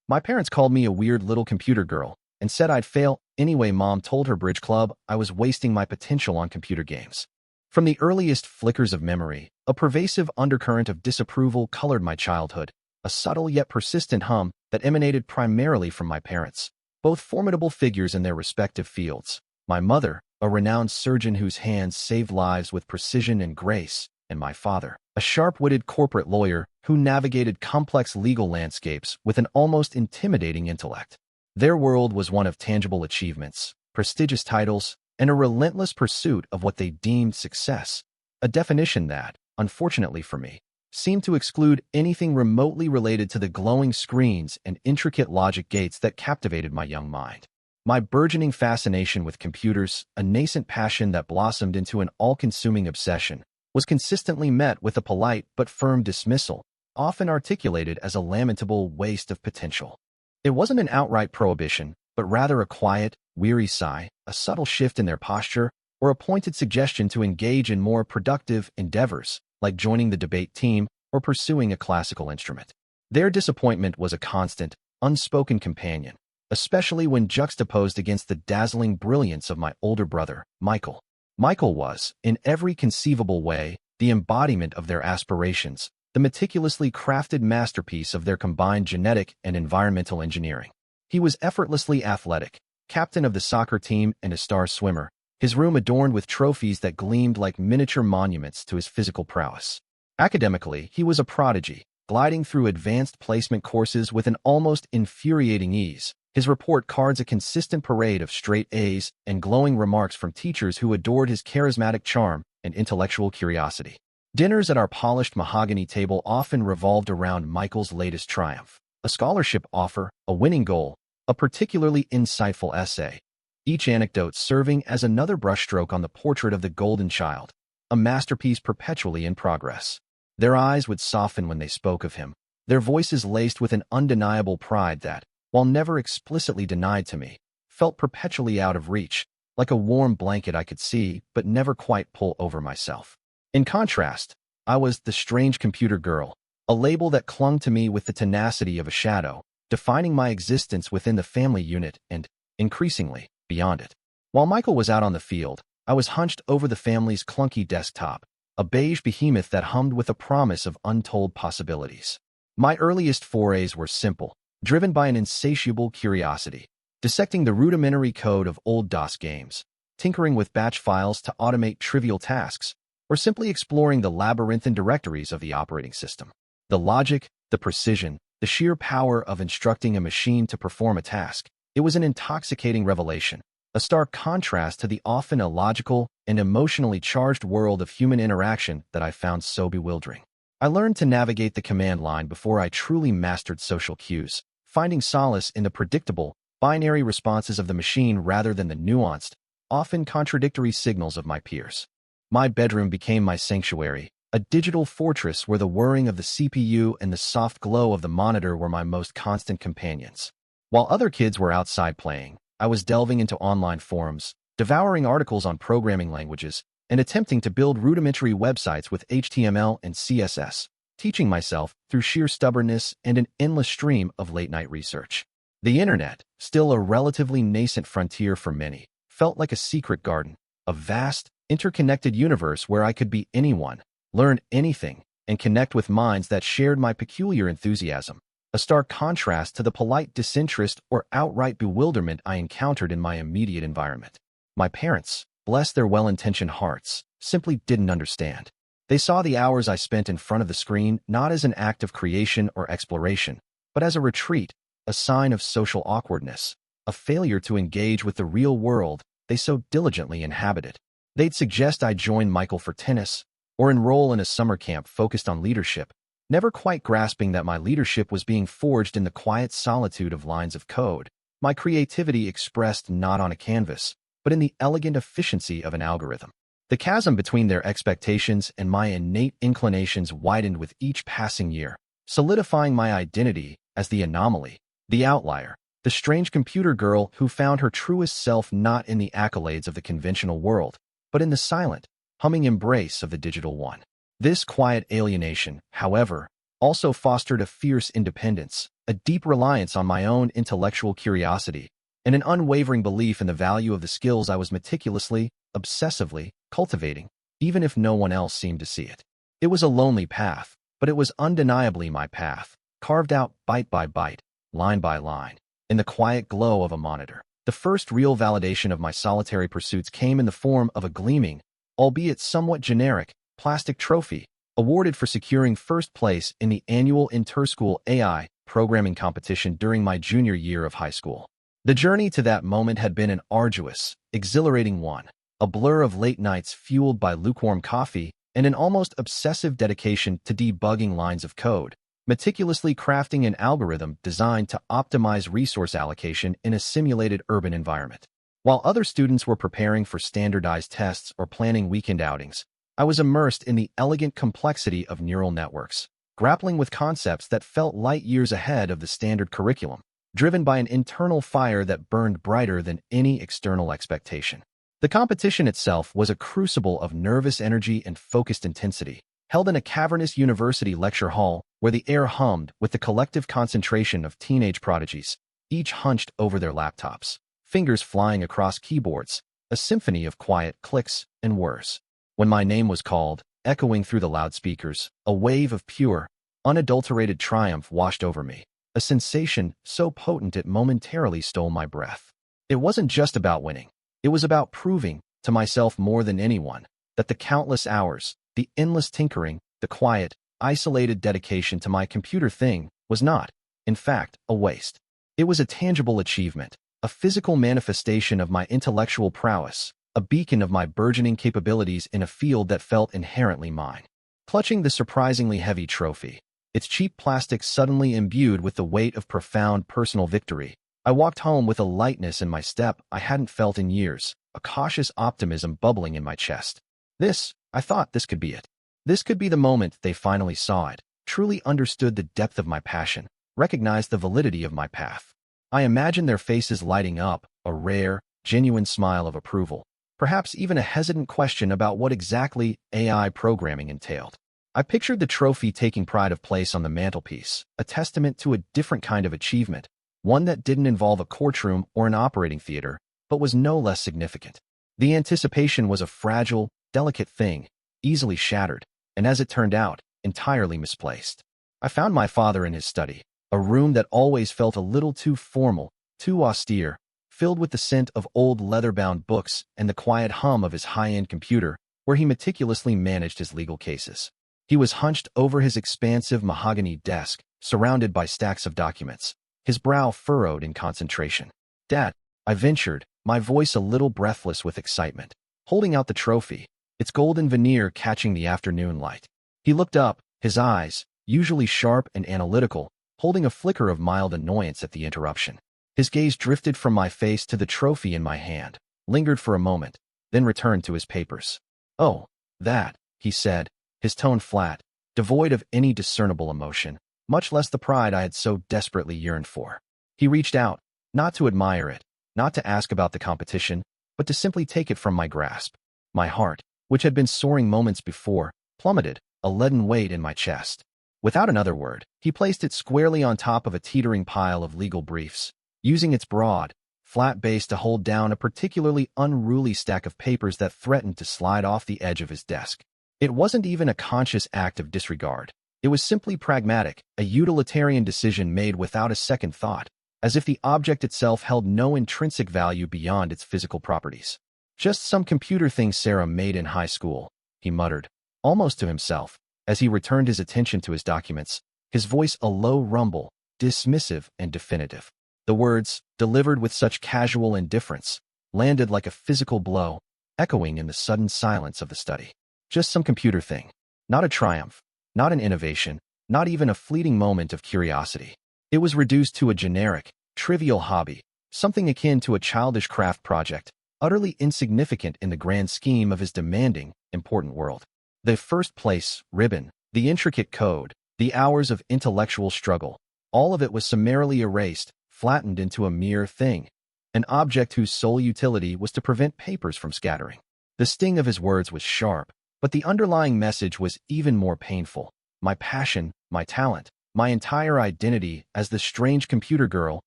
My parents called me a weird little computer girl and said I'd fail anyway. Mom told her bridge club I was wasting my potential on computer games. From the earliest flickers of memory, a pervasive undercurrent of disapproval colored my childhood, a subtle yet persistent hum that emanated primarily from my parents, both formidable figures in their respective fields. My mother, a renowned surgeon whose hands saved lives with precision and grace, and my father, a sharp-witted corporate lawyer who navigated complex legal landscapes with an almost intimidating intellect. Their world was one of tangible achievements, prestigious titles, and a relentless pursuit of what they deemed success, a definition that, unfortunately for me, seemed to exclude anything remotely related to the glowing screens and intricate logic gates that captivated my young mind. My burgeoning fascination with computers, a nascent passion that blossomed into an all-consuming obsession, was consistently met with a polite but firm dismissal, often articulated as a lamentable waste of potential. It wasn't an outright prohibition, but rather a quiet, weary sigh, a subtle shift in their posture, or a pointed suggestion to engage in more productive endeavors, like joining the debate team or pursuing a classical instrument. Their disappointment was a constant, unspoken companion, especially when juxtaposed against the dazzling brilliance of my older brother, Michael. Michael was, in every conceivable way, the embodiment of their aspirations, the meticulously crafted masterpiece of their combined genetic and environmental engineering. He was effortlessly athletic, captain of the soccer team and a star swimmer, his room adorned with trophies that gleamed like miniature monuments to his physical prowess. Academically, he was a prodigy, gliding through advanced placement courses with an almost infuriating ease. His report cards a consistent parade of straight A's and glowing remarks from teachers who adored his charismatic charm and intellectual curiosity. Dinners at our polished mahogany table often revolved around Michael's latest triumph, a scholarship offer, a winning goal, a particularly insightful essay, each anecdote serving as another brushstroke on the portrait of the golden child, a masterpiece perpetually in progress. Their eyes would soften when they spoke of him, their voices laced with an undeniable pride that, while never explicitly denied to me, felt perpetually out of reach, like a warm blanket I could see but never quite pull over myself. In contrast, I was the strange computer girl, a label that clung to me with the tenacity of a shadow, defining my existence within the family unit and, increasingly, beyond it. While Michael was out on the field, I was hunched over the family's clunky desktop, a beige behemoth that hummed with a promise of untold possibilities. My earliest forays were simple, driven by an insatiable curiosity, dissecting the rudimentary code of old DOS games, tinkering with batch files to automate trivial tasks, or simply exploring the labyrinthine directories of the operating system. The logic, the precision, the sheer power of instructing a machine to perform a task, it was an intoxicating revelation, a stark contrast to the often illogical and emotionally charged world of human interaction that I found so bewildering. I learned to navigate the command line before I truly mastered social cues, finding solace in the predictable, binary responses of the machine rather than the nuanced, often contradictory signals of my peers. My bedroom became my sanctuary, a digital fortress where the whirring of the CPU and the soft glow of the monitor were my most constant companions. While other kids were outside playing, I was delving into online forums, devouring articles on programming languages, and attempting to build rudimentary websites with HTML and CSS, teaching myself through sheer stubbornness and an endless stream of late-night research. The internet, still a relatively nascent frontier for many, felt like a secret garden, a vast, interconnected universe where I could be anyone, learn anything, and connect with minds that shared my peculiar enthusiasm, a stark contrast to the polite disinterest or outright bewilderment I encountered in my immediate environment. My parents, bless their well-intentioned hearts, simply didn't understand. They saw the hours I spent in front of the screen not as an act of creation or exploration, but as a retreat, a sign of social awkwardness, a failure to engage with the real world they so diligently inhabited. They'd suggest I join Michael for tennis or enroll in a summer camp focused on leadership, never quite grasping that my leadership was being forged in the quiet solitude of lines of code, my creativity expressed not on a canvas, but in the elegant efficiency of an algorithm. The chasm between their expectations and my innate inclinations widened with each passing year, solidifying my identity as the anomaly, the outlier, the strange computer girl who found her truest self not in the accolades of the conventional world, but in the silent, humming embrace of the digital one. This quiet alienation, however, also fostered a fierce independence, a deep reliance on my own intellectual curiosity, and an unwavering belief in the value of the skills I was meticulously, obsessively cultivating, even if no one else seemed to see it. It was a lonely path, but it was undeniably my path, carved out bite by bite, line by line, in the quiet glow of a monitor. The first real validation of my solitary pursuits came in the form of a gleaming, albeit somewhat generic, plastic trophy, awarded for securing first place in the annual interschool AI programming competition during my junior year of high school. The journey to that moment had been an arduous, exhilarating one, a blur of late nights fueled by lukewarm coffee and an almost obsessive dedication to debugging lines of code, meticulously crafting an algorithm designed to optimize resource allocation in a simulated urban environment. While other students were preparing for standardized tests or planning weekend outings, I was immersed in the elegant complexity of neural networks, grappling with concepts that felt light years ahead of the standard curriculum, driven by an internal fire that burned brighter than any external expectation. The competition itself was a crucible of nervous energy and focused intensity, held in a cavernous university lecture hall where the air hummed with the collective concentration of teenage prodigies, each hunched over their laptops, fingers flying across keyboards, a symphony of quiet clicks and whirs. When my name was called, echoing through the loudspeakers, a wave of pure, unadulterated triumph washed over me, a sensation so potent it momentarily stole my breath. It wasn't just about winning. It was about proving, to myself more than anyone, that the countless hours, the endless tinkering, the quiet, isolated dedication to my computer thing was not, in fact, a waste. It was a tangible achievement, a physical manifestation of my intellectual prowess, a beacon of my burgeoning capabilities in a field that felt inherently mine. Clutching the surprisingly heavy trophy, its cheap plastic suddenly imbued with the weight of profound personal victory, I walked home with a lightness in my step I hadn't felt in years, a cautious optimism bubbling in my chest. I thought this could be it. This could be the moment they finally saw it, truly understood the depth of my passion, recognized the validity of my path. I imagined their faces lighting up, a rare, genuine smile of approval, perhaps even a hesitant question about what exactly AI programming entailed. I pictured the trophy taking pride of place on the mantelpiece, a testament to a different kind of achievement, one that didn't involve a courtroom or an operating theater, but was no less significant. The anticipation was a fragile, delicate thing, easily shattered, and as it turned out, entirely misplaced. I found my father in his study, a room that always felt a little too formal, too austere, filled with the scent of old leather-bound books and the quiet hum of his high-end computer, where he meticulously managed his legal cases. He was hunched over his expansive mahogany desk, surrounded by stacks of documents, his brow furrowed in concentration. "Dad," I ventured, my voice a little breathless with excitement, holding out the trophy, its golden veneer catching the afternoon light. He looked up, his eyes, usually sharp and analytical, holding a flicker of mild annoyance at the interruption. His gaze drifted from my face to the trophy in my hand, lingered for a moment, then returned to his papers. "Oh, that," he said, his tone flat, devoid of any discernible emotion, much less the pride I had so desperately yearned for. He reached out, not to admire it, not to ask about the competition, but to simply take it from my grasp. My heart, which had been soaring moments before, plummeted, a leaden weight in my chest. Without another word, he placed it squarely on top of a teetering pile of legal briefs, using its broad, flat base to hold down a particularly unruly stack of papers that threatened to slide off the edge of his desk. It wasn't even a conscious act of disregard. It was simply pragmatic, a utilitarian decision made without a second thought, as if the object itself held no intrinsic value beyond its physical properties. "Just some computer thing Sarah made in high school," he muttered, almost to himself, as he returned his attention to his documents, his voice a low rumble, dismissive and definitive. The words, delivered with such casual indifference, landed like a physical blow, echoing in the sudden silence of the study. Just some computer thing. Not a triumph, not an innovation, not even a fleeting moment of curiosity. It was reduced to a generic, trivial hobby, something akin to a childish craft project, utterly insignificant in the grand scheme of his demanding, important world. The first place ribbon, the intricate code, the hours of intellectual struggle, all of it was summarily erased, flattened into a mere thing, an object whose sole utility was to prevent papers from scattering. The sting of his words was sharp, but the underlying message was even more painful. My passion, my talent, my entire identity as the strange computer girl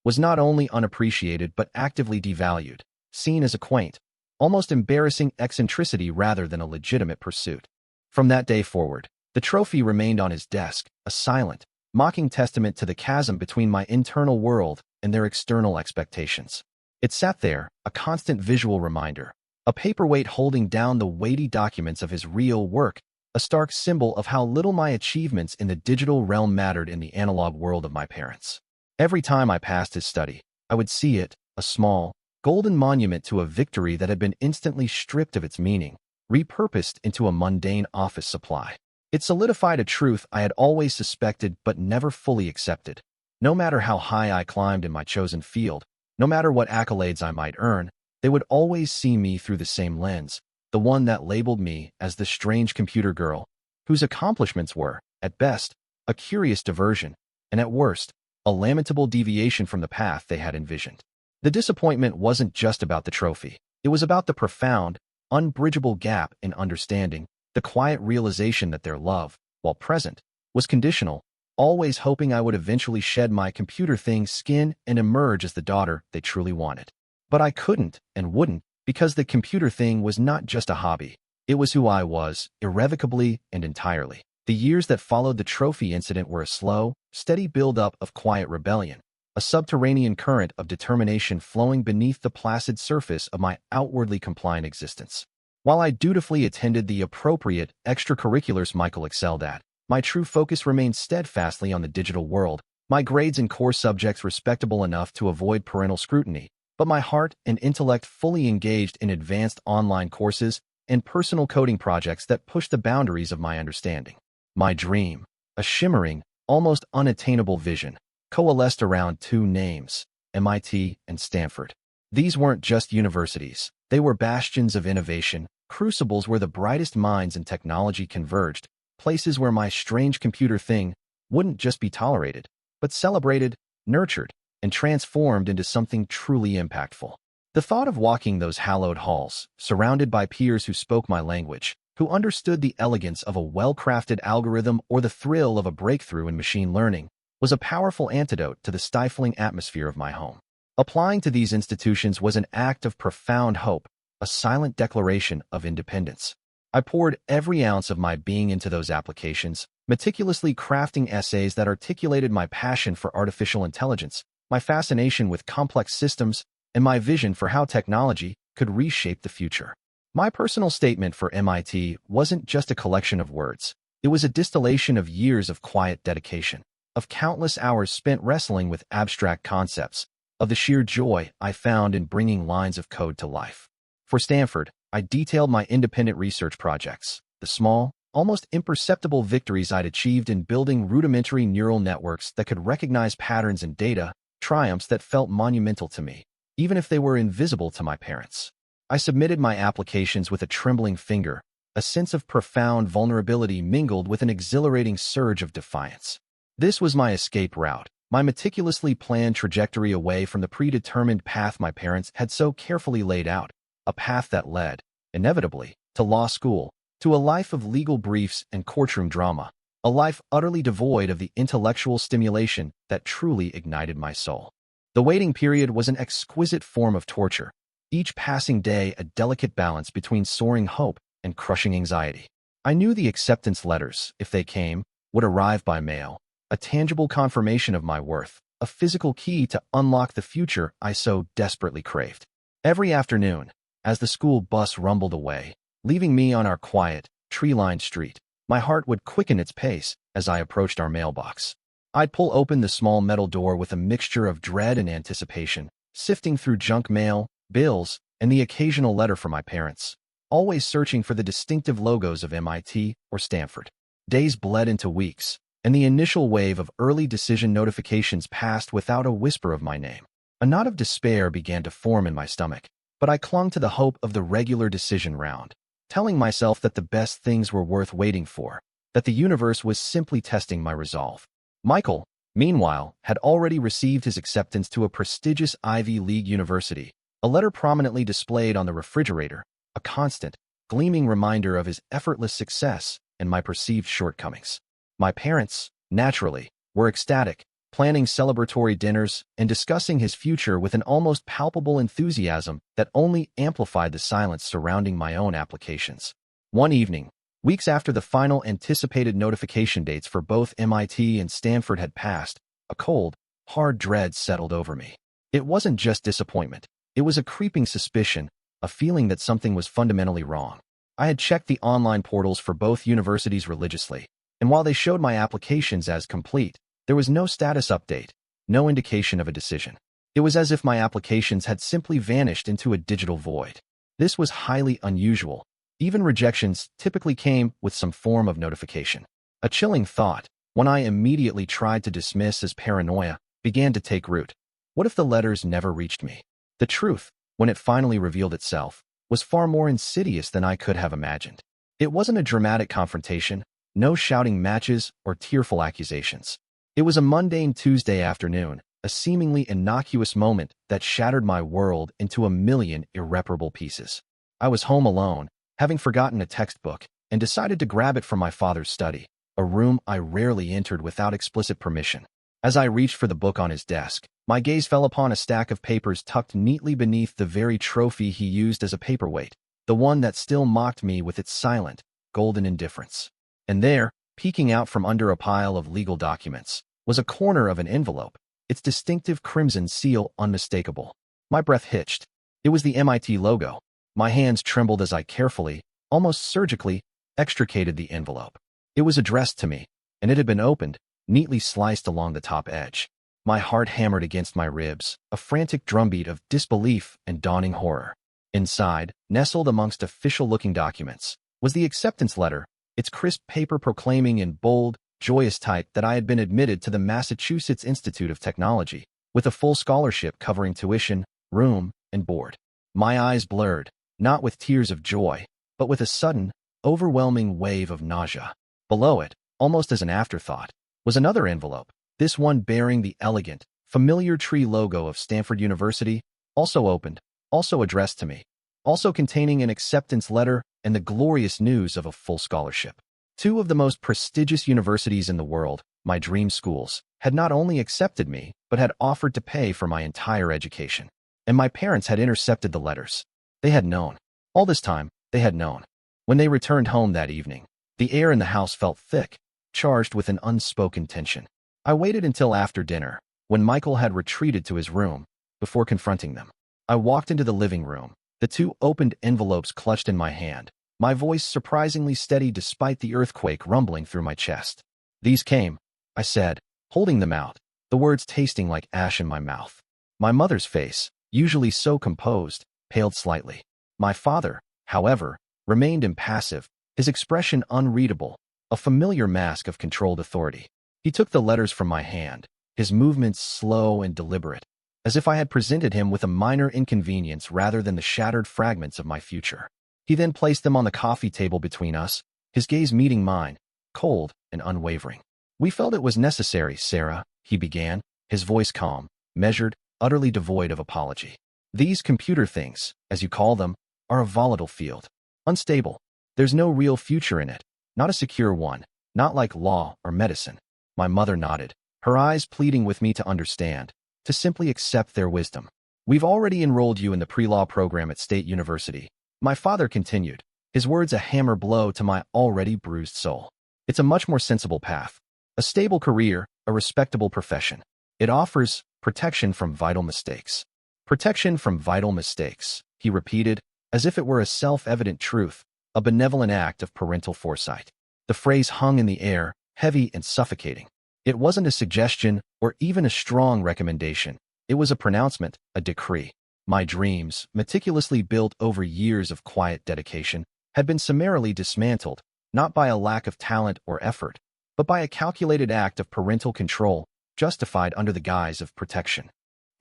was not only unappreciated but actively devalued, seen as a quaint, almost embarrassing eccentricity rather than a legitimate pursuit. From that day forward, the trophy remained on his desk, a silent, mocking testament to the chasm between my internal world and their external expectations. It sat there, a constant visual reminder, a paperweight holding down the weighty documents of his real work, a stark symbol of how little my achievements in the digital realm mattered in the analog world of my parents. Every time I passed his study, I would see it, a small, golden monument to a victory that had been instantly stripped of its meaning, repurposed into a mundane office supply. It solidified a truth I had always suspected but never fully accepted. No matter how high I climbed in my chosen field, no matter what accolades I might earn, they would always see me through the same lens, the one that labeled me as the strange computer girl, whose accomplishments were, at best, a curious diversion, and at worst, a lamentable deviation from the path they had envisioned. The disappointment wasn't just about the trophy. It was about the profound, unbridgeable gap in understanding, the quiet realization that their love, while present, was conditional, always hoping I would eventually shed my computer thing skin and emerge as the daughter they truly wanted. But I couldn't and wouldn't, because the computer thing was not just a hobby. It was who I was, irrevocably and entirely. The years that followed the trophy incident were a slow, steady build-up of quiet rebellion, a subterranean current of determination flowing beneath the placid surface of my outwardly compliant existence. While I dutifully attended the appropriate extracurriculars Michael excelled at, my true focus remained steadfastly on the digital world, my grades in core subjects respectable enough to avoid parental scrutiny, but my heart and intellect fully engaged in advanced online courses and personal coding projects that pushed the boundaries of my understanding. My dream, a shimmering, almost unattainable vision, coalesced around two names, MIT and Stanford. These weren't just universities. They were bastions of innovation, crucibles where the brightest minds in technology converged, places where my strange computer thing wouldn't just be tolerated, but celebrated, nurtured, and transformed into something truly impactful. The thought of walking those hallowed halls, surrounded by peers who spoke my language, who understood the elegance of a well-crafted algorithm or the thrill of a breakthrough in machine learning, was a powerful antidote to the stifling atmosphere of my home. Applying to these institutions was an act of profound hope, a silent declaration of independence. I poured every ounce of my being into those applications, meticulously crafting essays that articulated my passion for artificial intelligence, my fascination with complex systems, and my vision for how technology could reshape the future. My personal statement for MIT wasn't just a collection of words. It was a distillation of years of quiet dedication, of countless hours spent wrestling with abstract concepts, of the sheer joy I found in bringing lines of code to life. For Stanford, I detailed my independent research projects, the small, almost imperceptible victories I'd achieved in building rudimentary neural networks that could recognize patterns in data, triumphs that felt monumental to me, even if they were invisible to my parents. I submitted my applications with a trembling finger, a sense of profound vulnerability mingled with an exhilarating surge of defiance. This was my escape route, my meticulously planned trajectory away from the predetermined path my parents had so carefully laid out, a path that led, inevitably, to law school, to a life of legal briefs and courtroom drama, a life utterly devoid of the intellectual stimulation that truly ignited my soul. The waiting period was an exquisite form of torture, each passing day a delicate balance between soaring hope and crushing anxiety. I knew the acceptance letters, if they came, would arrive by mail, a tangible confirmation of my worth, a physical key to unlock the future I so desperately craved. Every afternoon, as the school bus rumbled away, leaving me on our quiet, tree-lined street, my heart would quicken its pace as I approached our mailbox. I'd pull open the small metal door with a mixture of dread and anticipation, sifting through junk mail, bills, and the occasional letter from my parents, always searching for the distinctive logos of MIT or Stanford. Days bled into weeks, and the initial wave of early decision notifications passed without a whisper of my name. A knot of despair began to form in my stomach, but I clung to the hope of the regular decision round, telling myself that the best things were worth waiting for, that the universe was simply testing my resolve. Michael, meanwhile, had already received his acceptance to a prestigious Ivy League university, a letter prominently displayed on the refrigerator, a constant, gleaming reminder of his effortless success and my perceived shortcomings. My parents, naturally, were ecstatic, planning celebratory dinners and discussing his future with an almost palpable enthusiasm that only amplified the silence surrounding my own applications. One evening, weeks after the final anticipated notification dates for both MIT and Stanford had passed, a cold, hard dread settled over me. It wasn't just disappointment. It was a creeping suspicion, a feeling that something was fundamentally wrong. I had checked the online portals for both universities religiously, and while they showed my applications as complete, there was no status update, no indication of a decision. It was as if my applications had simply vanished into a digital void. This was highly unusual. Even rejections typically came with some form of notification. A chilling thought, one I immediately tried to dismiss as paranoia, began to take root. What if the letters never reached me? The truth, when it finally revealed itself, was far more insidious than I could have imagined. It wasn't a dramatic confrontation, no shouting matches or tearful accusations. It was a mundane Tuesday afternoon, a seemingly innocuous moment that shattered my world into a million irreparable pieces. I was home alone, having forgotten a textbook, and decided to grab it from my father's study, a room I rarely entered without explicit permission. As I reached for the book on his desk, my gaze fell upon a stack of papers tucked neatly beneath the very trophy he used as a paperweight, the one that still mocked me with its silent, golden indifference. And there, peeking out from under a pile of legal documents, was a corner of an envelope, its distinctive crimson seal unmistakable. My breath hitched. It was the MIT logo. My hands trembled as I carefully, almost surgically, extricated the envelope. It was addressed to me, and it had been opened, neatly sliced along the top edge. My heart hammered against my ribs, a frantic drumbeat of disbelief and dawning horror. Inside, nestled amongst official-looking documents, was the acceptance letter, its crisp paper proclaiming in bold, joyous type that I had been admitted to the Massachusetts Institute of Technology, with a full scholarship covering tuition, room, and board. My eyes blurred, not with tears of joy, but with a sudden, overwhelming wave of nausea. Below it, almost as an afterthought, was another envelope, this one bearing the elegant, familiar tree logo of Stanford University, also opened, also addressed to me, also containing an acceptance letter and the glorious news of a full scholarship. Two of the most prestigious universities in the world, my dream schools, had not only accepted me, but had offered to pay for my entire education. And my parents had intercepted the letters. They had known. All this time, they had known. When they returned home that evening, the air in the house felt thick, charged with an unspoken tension. I waited until after dinner, when Michael had retreated to his room, before confronting them. I walked into the living room, the two opened envelopes clutched in my hand, my voice surprisingly steady despite the earthquake rumbling through my chest. "These came," I said, holding them out, the words tasting like ash in my mouth. My mother's face, usually so composed, paled slightly. My father, however, remained impassive, his expression unreadable, a familiar mask of controlled authority. He took the letters from my hand, his movements slow and deliberate, as if I had presented him with a minor inconvenience rather than the shattered fragments of my future. He then placed them on the coffee table between us, his gaze meeting mine, cold and unwavering. "We felt it was necessary, Sarah," he began, his voice calm, measured, utterly devoid of apology. "These computer things, as you call them, are a volatile field. Unstable. There's no real future in it, not a secure one, not like law or medicine." My mother nodded, her eyes pleading with me to understand, to simply accept their wisdom. "We've already enrolled you in the pre-law program at State University," my father continued, his words a hammer blow to my already bruised soul. "It's a much more sensible path. A stable career, a respectable profession. It offers protection from vital mistakes." "Protection from vital mistakes," he repeated, as if it were a self-evident truth, a benevolent act of parental foresight. The phrase hung in the air, heavy and suffocating. It wasn't a suggestion or even a strong recommendation. It was a pronouncement, a decree. My dreams, meticulously built over years of quiet dedication, had been summarily dismantled, not by a lack of talent or effort, but by a calculated act of parental control, justified under the guise of protection.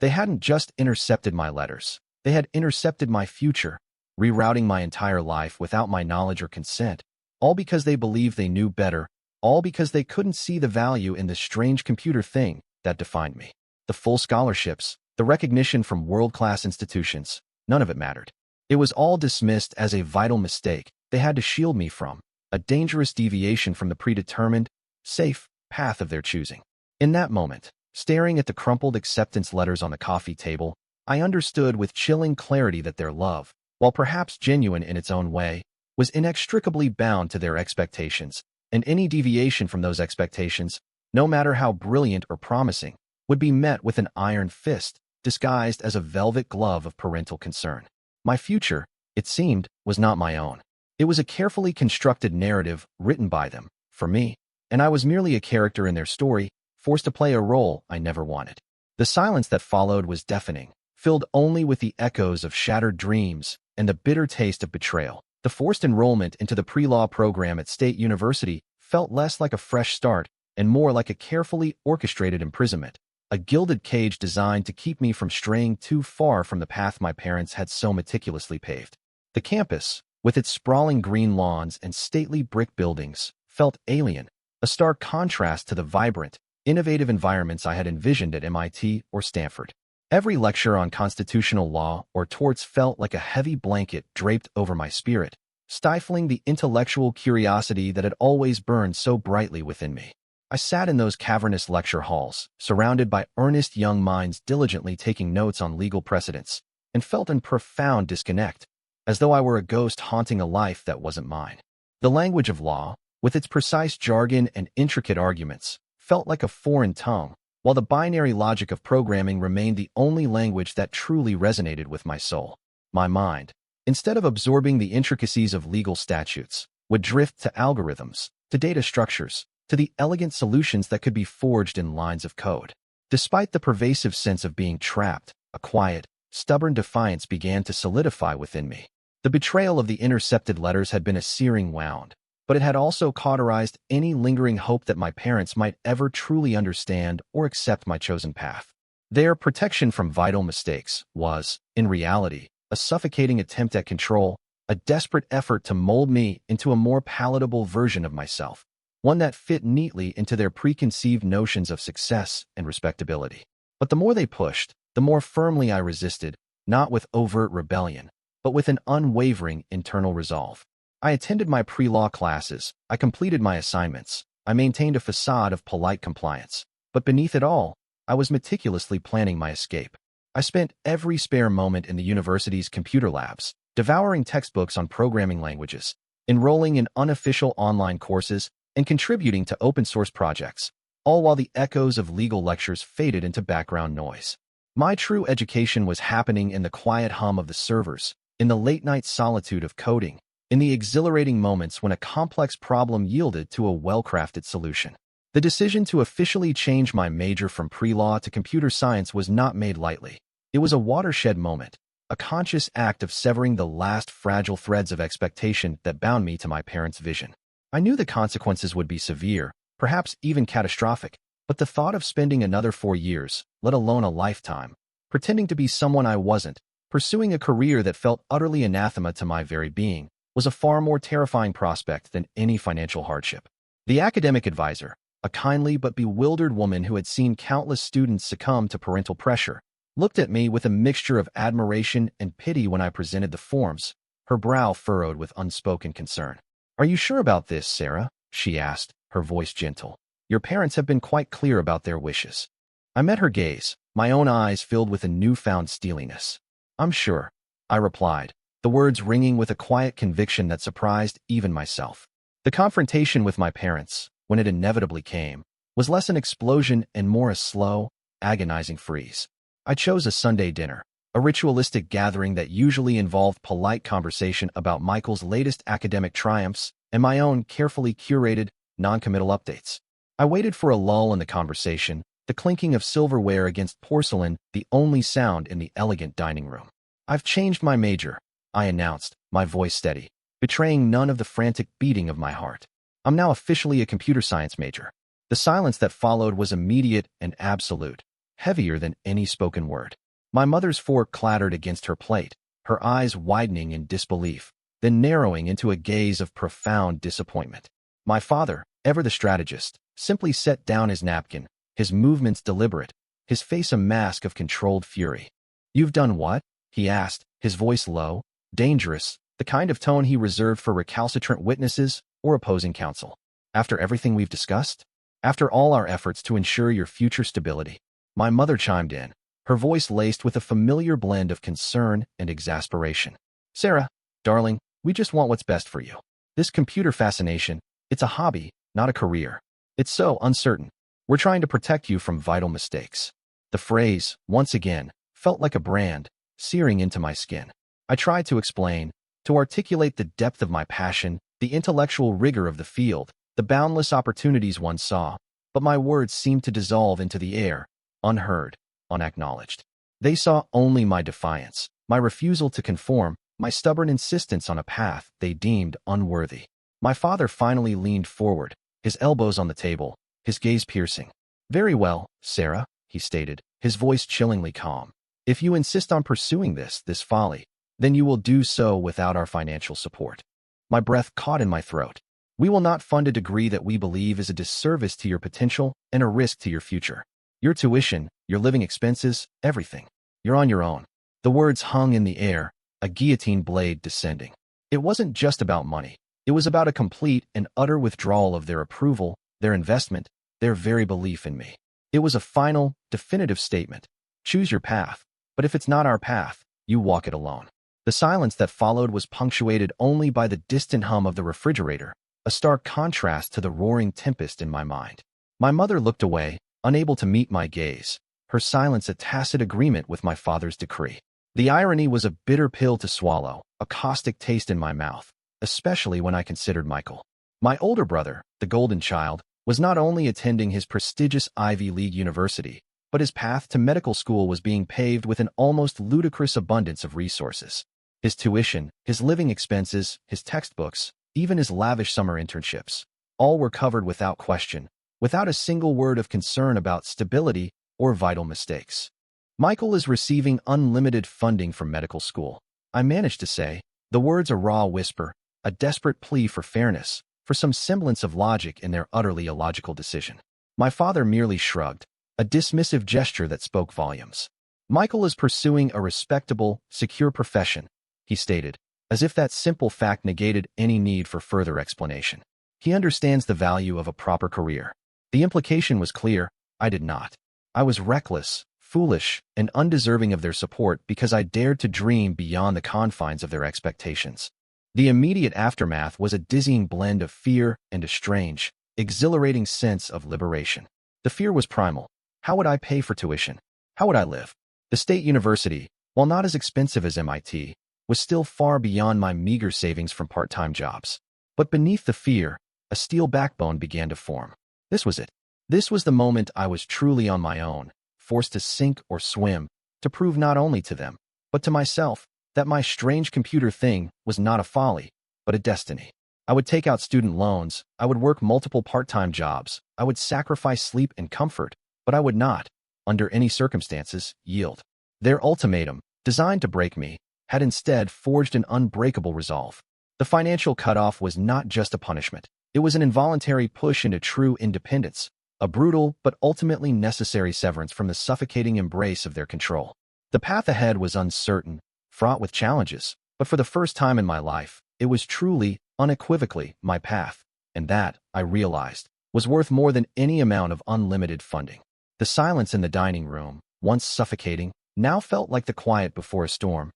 They hadn't just intercepted my letters. They had intercepted my future, rerouting my entire life without my knowledge or consent, all because they believed they knew better, all because they couldn't see the value in the strange computer thing that defined me. The full scholarships, the recognition from world-class institutions, none of it mattered. It was all dismissed as a vital mistake they had to shield me from, a dangerous deviation from the predetermined, safe path of their choosing. In that moment, staring at the crumpled acceptance letters on the coffee table, I understood with chilling clarity that their love, while perhaps genuine in its own way, was inextricably bound to their expectations, and any deviation from those expectations, no matter how brilliant or promising, would be met with an iron fist disguised as a velvet glove of parental concern. My future, it seemed, was not my own. It was a carefully constructed narrative written by them, for me, and I was merely a character in their story, forced to play a role I never wanted. The silence that followed was deafening, filled only with the echoes of shattered dreams and the bitter taste of betrayal. The forced enrollment into the pre-law program at State University felt less like a fresh start and more like a carefully orchestrated imprisonment, a gilded cage designed to keep me from straying too far from the path my parents had so meticulously paved. The campus, with its sprawling green lawns and stately brick buildings, felt alien, a stark contrast to the vibrant, innovative environments I had envisioned at MIT or Stanford. Every lecture on constitutional law or torts felt like a heavy blanket draped over my spirit, stifling the intellectual curiosity that had always burned so brightly within me. I sat in those cavernous lecture halls, surrounded by earnest young minds diligently taking notes on legal precedents, and felt in profound disconnect, as though I were a ghost haunting a life that wasn't mine. The language of law, with its precise jargon and intricate arguments, felt like a foreign tongue, while the binary logic of programming remained the only language that truly resonated with my soul. My mind, instead of absorbing the intricacies of legal statutes, would drift to algorithms, to data structures, to the elegant solutions that could be forged in lines of code. Despite the pervasive sense of being trapped, a quiet, stubborn defiance began to solidify within me. The betrayal of the intercepted letters had been a searing wound, but it had also cauterized any lingering hope that my parents might ever truly understand or accept my chosen path. Their protection from vital mistakes was, in reality, a suffocating attempt at control, a desperate effort to mold me into a more palatable version of myself, one that fit neatly into their preconceived notions of success and respectability. But the more they pushed, the more firmly I resisted, not with overt rebellion, but with an unwavering internal resolve. I attended my pre-law classes, I completed my assignments, I maintained a facade of polite compliance, but beneath it all, I was meticulously planning my escape. I spent every spare moment in the university's computer labs, devouring textbooks on programming languages, enrolling in unofficial online courses, and contributing to open-source projects, all while the echoes of legal lectures faded into background noise. My true education was happening in the quiet hum of the servers, in the late-night solitude of coding, in the exhilarating moments when a complex problem yielded to a well-crafted solution. The decision to officially change my major from pre-law to computer science was not made lightly. It was a watershed moment, a conscious act of severing the last fragile threads of expectation that bound me to my parents' vision. I knew the consequences would be severe, perhaps even catastrophic, but the thought of spending another 4 years, let alone a lifetime, pretending to be someone I wasn't, pursuing a career that felt utterly anathema to my very being, was a far more terrifying prospect than any financial hardship. The academic advisor, a kindly but bewildered woman who had seen countless students succumb to parental pressure, looked at me with a mixture of admiration and pity when I presented the forms, her brow furrowed with unspoken concern. "Are you sure about this, Sarah?" she asked, her voice gentle. "Your parents have been quite clear about their wishes." I met her gaze, my own eyes filled with a newfound steeliness. "I'm sure," I replied, the words ringing with a quiet conviction that surprised even myself. The confrontation with my parents, when it inevitably came, was less an explosion and more a slow, agonizing freeze. I chose a Sunday dinner, a ritualistic gathering that usually involved polite conversation about Michael's latest academic triumphs and my own carefully curated, non-committal updates. I waited for a lull in the conversation, the clinking of silverware against porcelain the only sound in the elegant dining room. "I've changed my major," I announced, my voice steady, betraying none of the frantic beating of my heart. "I'm now officially a computer science major." The silence that followed was immediate and absolute, heavier than any spoken word. My mother's fork clattered against her plate, her eyes widening in disbelief, then narrowing into a gaze of profound disappointment. My father, ever the strategist, simply set down his napkin, his movements deliberate, his face a mask of controlled fury. "You've done what?" he asked, his voice low, dangerous, the kind of tone he reserved for recalcitrant witnesses or opposing counsel. "After everything we've discussed?" After all our efforts to ensure your future stability, my mother chimed in, her voice laced with a familiar blend of concern and exasperation. Sarah, darling, we just want what's best for you. This computer fascination, it's a hobby, not a career. It's so uncertain. We're trying to protect you from vital mistakes. The phrase, once again, felt like a brand, searing into my skin. I tried to explain, to articulate the depth of my passion, the intellectual rigor of the field, the boundless opportunities one saw, but my words seemed to dissolve into the air, unheard, unacknowledged. They saw only my defiance, my refusal to conform, my stubborn insistence on a path they deemed unworthy. My father finally leaned forward, his elbows on the table, his gaze piercing. Very well, Sarah, he stated, his voice chillingly calm. If you insist on pursuing this folly, then you will do so without our financial support. My breath caught in my throat. We will not fund a degree that we believe is a disservice to your potential and a risk to your future. Your tuition, your living expenses, everything. You're on your own. The words hung in the air, a guillotine blade descending. It wasn't just about money. It was about a complete and utter withdrawal of their approval, their investment, their very belief in me. It was a final, definitive statement. Choose your path, but if it's not our path, you walk it alone. The silence that followed was punctuated only by the distant hum of the refrigerator, a stark contrast to the roaring tempest in my mind. My mother looked away, unable to meet my gaze, her silence a tacit agreement with my father's decree. The irony was a bitter pill to swallow, a caustic taste in my mouth, especially when I considered Michael. My older brother, the golden child, was not only attending his prestigious Ivy League university, but his path to medical school was being paved with an almost ludicrous abundance of resources. His tuition, his living expenses, his textbooks, even his lavish summer internships, all were covered without question, without a single word of concern about stability or vital mistakes. Michael is receiving unlimited funding from medical school. I managed to say, the words a raw whisper, a desperate plea for fairness, for some semblance of logic in their utterly illogical decision. My father merely shrugged, a dismissive gesture that spoke volumes. Michael is pursuing a respectable, secure profession, he stated, as if that simple fact negated any need for further explanation. He understands the value of a proper career. The implication was clear, I did not. I was reckless, foolish, and undeserving of their support because I dared to dream beyond the confines of their expectations. The immediate aftermath was a dizzying blend of fear and a strange, exhilarating sense of liberation. The fear was primal. How would I pay for tuition? How would I live? The state university, while not as expensive as MIT, was still far beyond my meager savings from part-time jobs. But beneath the fear, a steel backbone began to form. This was it. This was the moment I was truly on my own, forced to sink or swim, to prove not only to them, but to myself, that my strange computer thing was not a folly, but a destiny. I would take out student loans, I would work multiple part-time jobs, I would sacrifice sleep and comfort, but I would not, under any circumstances, yield. Their ultimatum, designed to break me, had instead forged an unbreakable resolve. The financial cutoff was not just a punishment. It was an involuntary push into true independence, a brutal but ultimately necessary severance from the suffocating embrace of their control. The path ahead was uncertain, fraught with challenges, but for the first time in my life, it was truly, unequivocally, my path, and that, I realized, was worth more than any amount of unlimited funding. The silence in the dining room, once suffocating, now felt like the quiet before a storm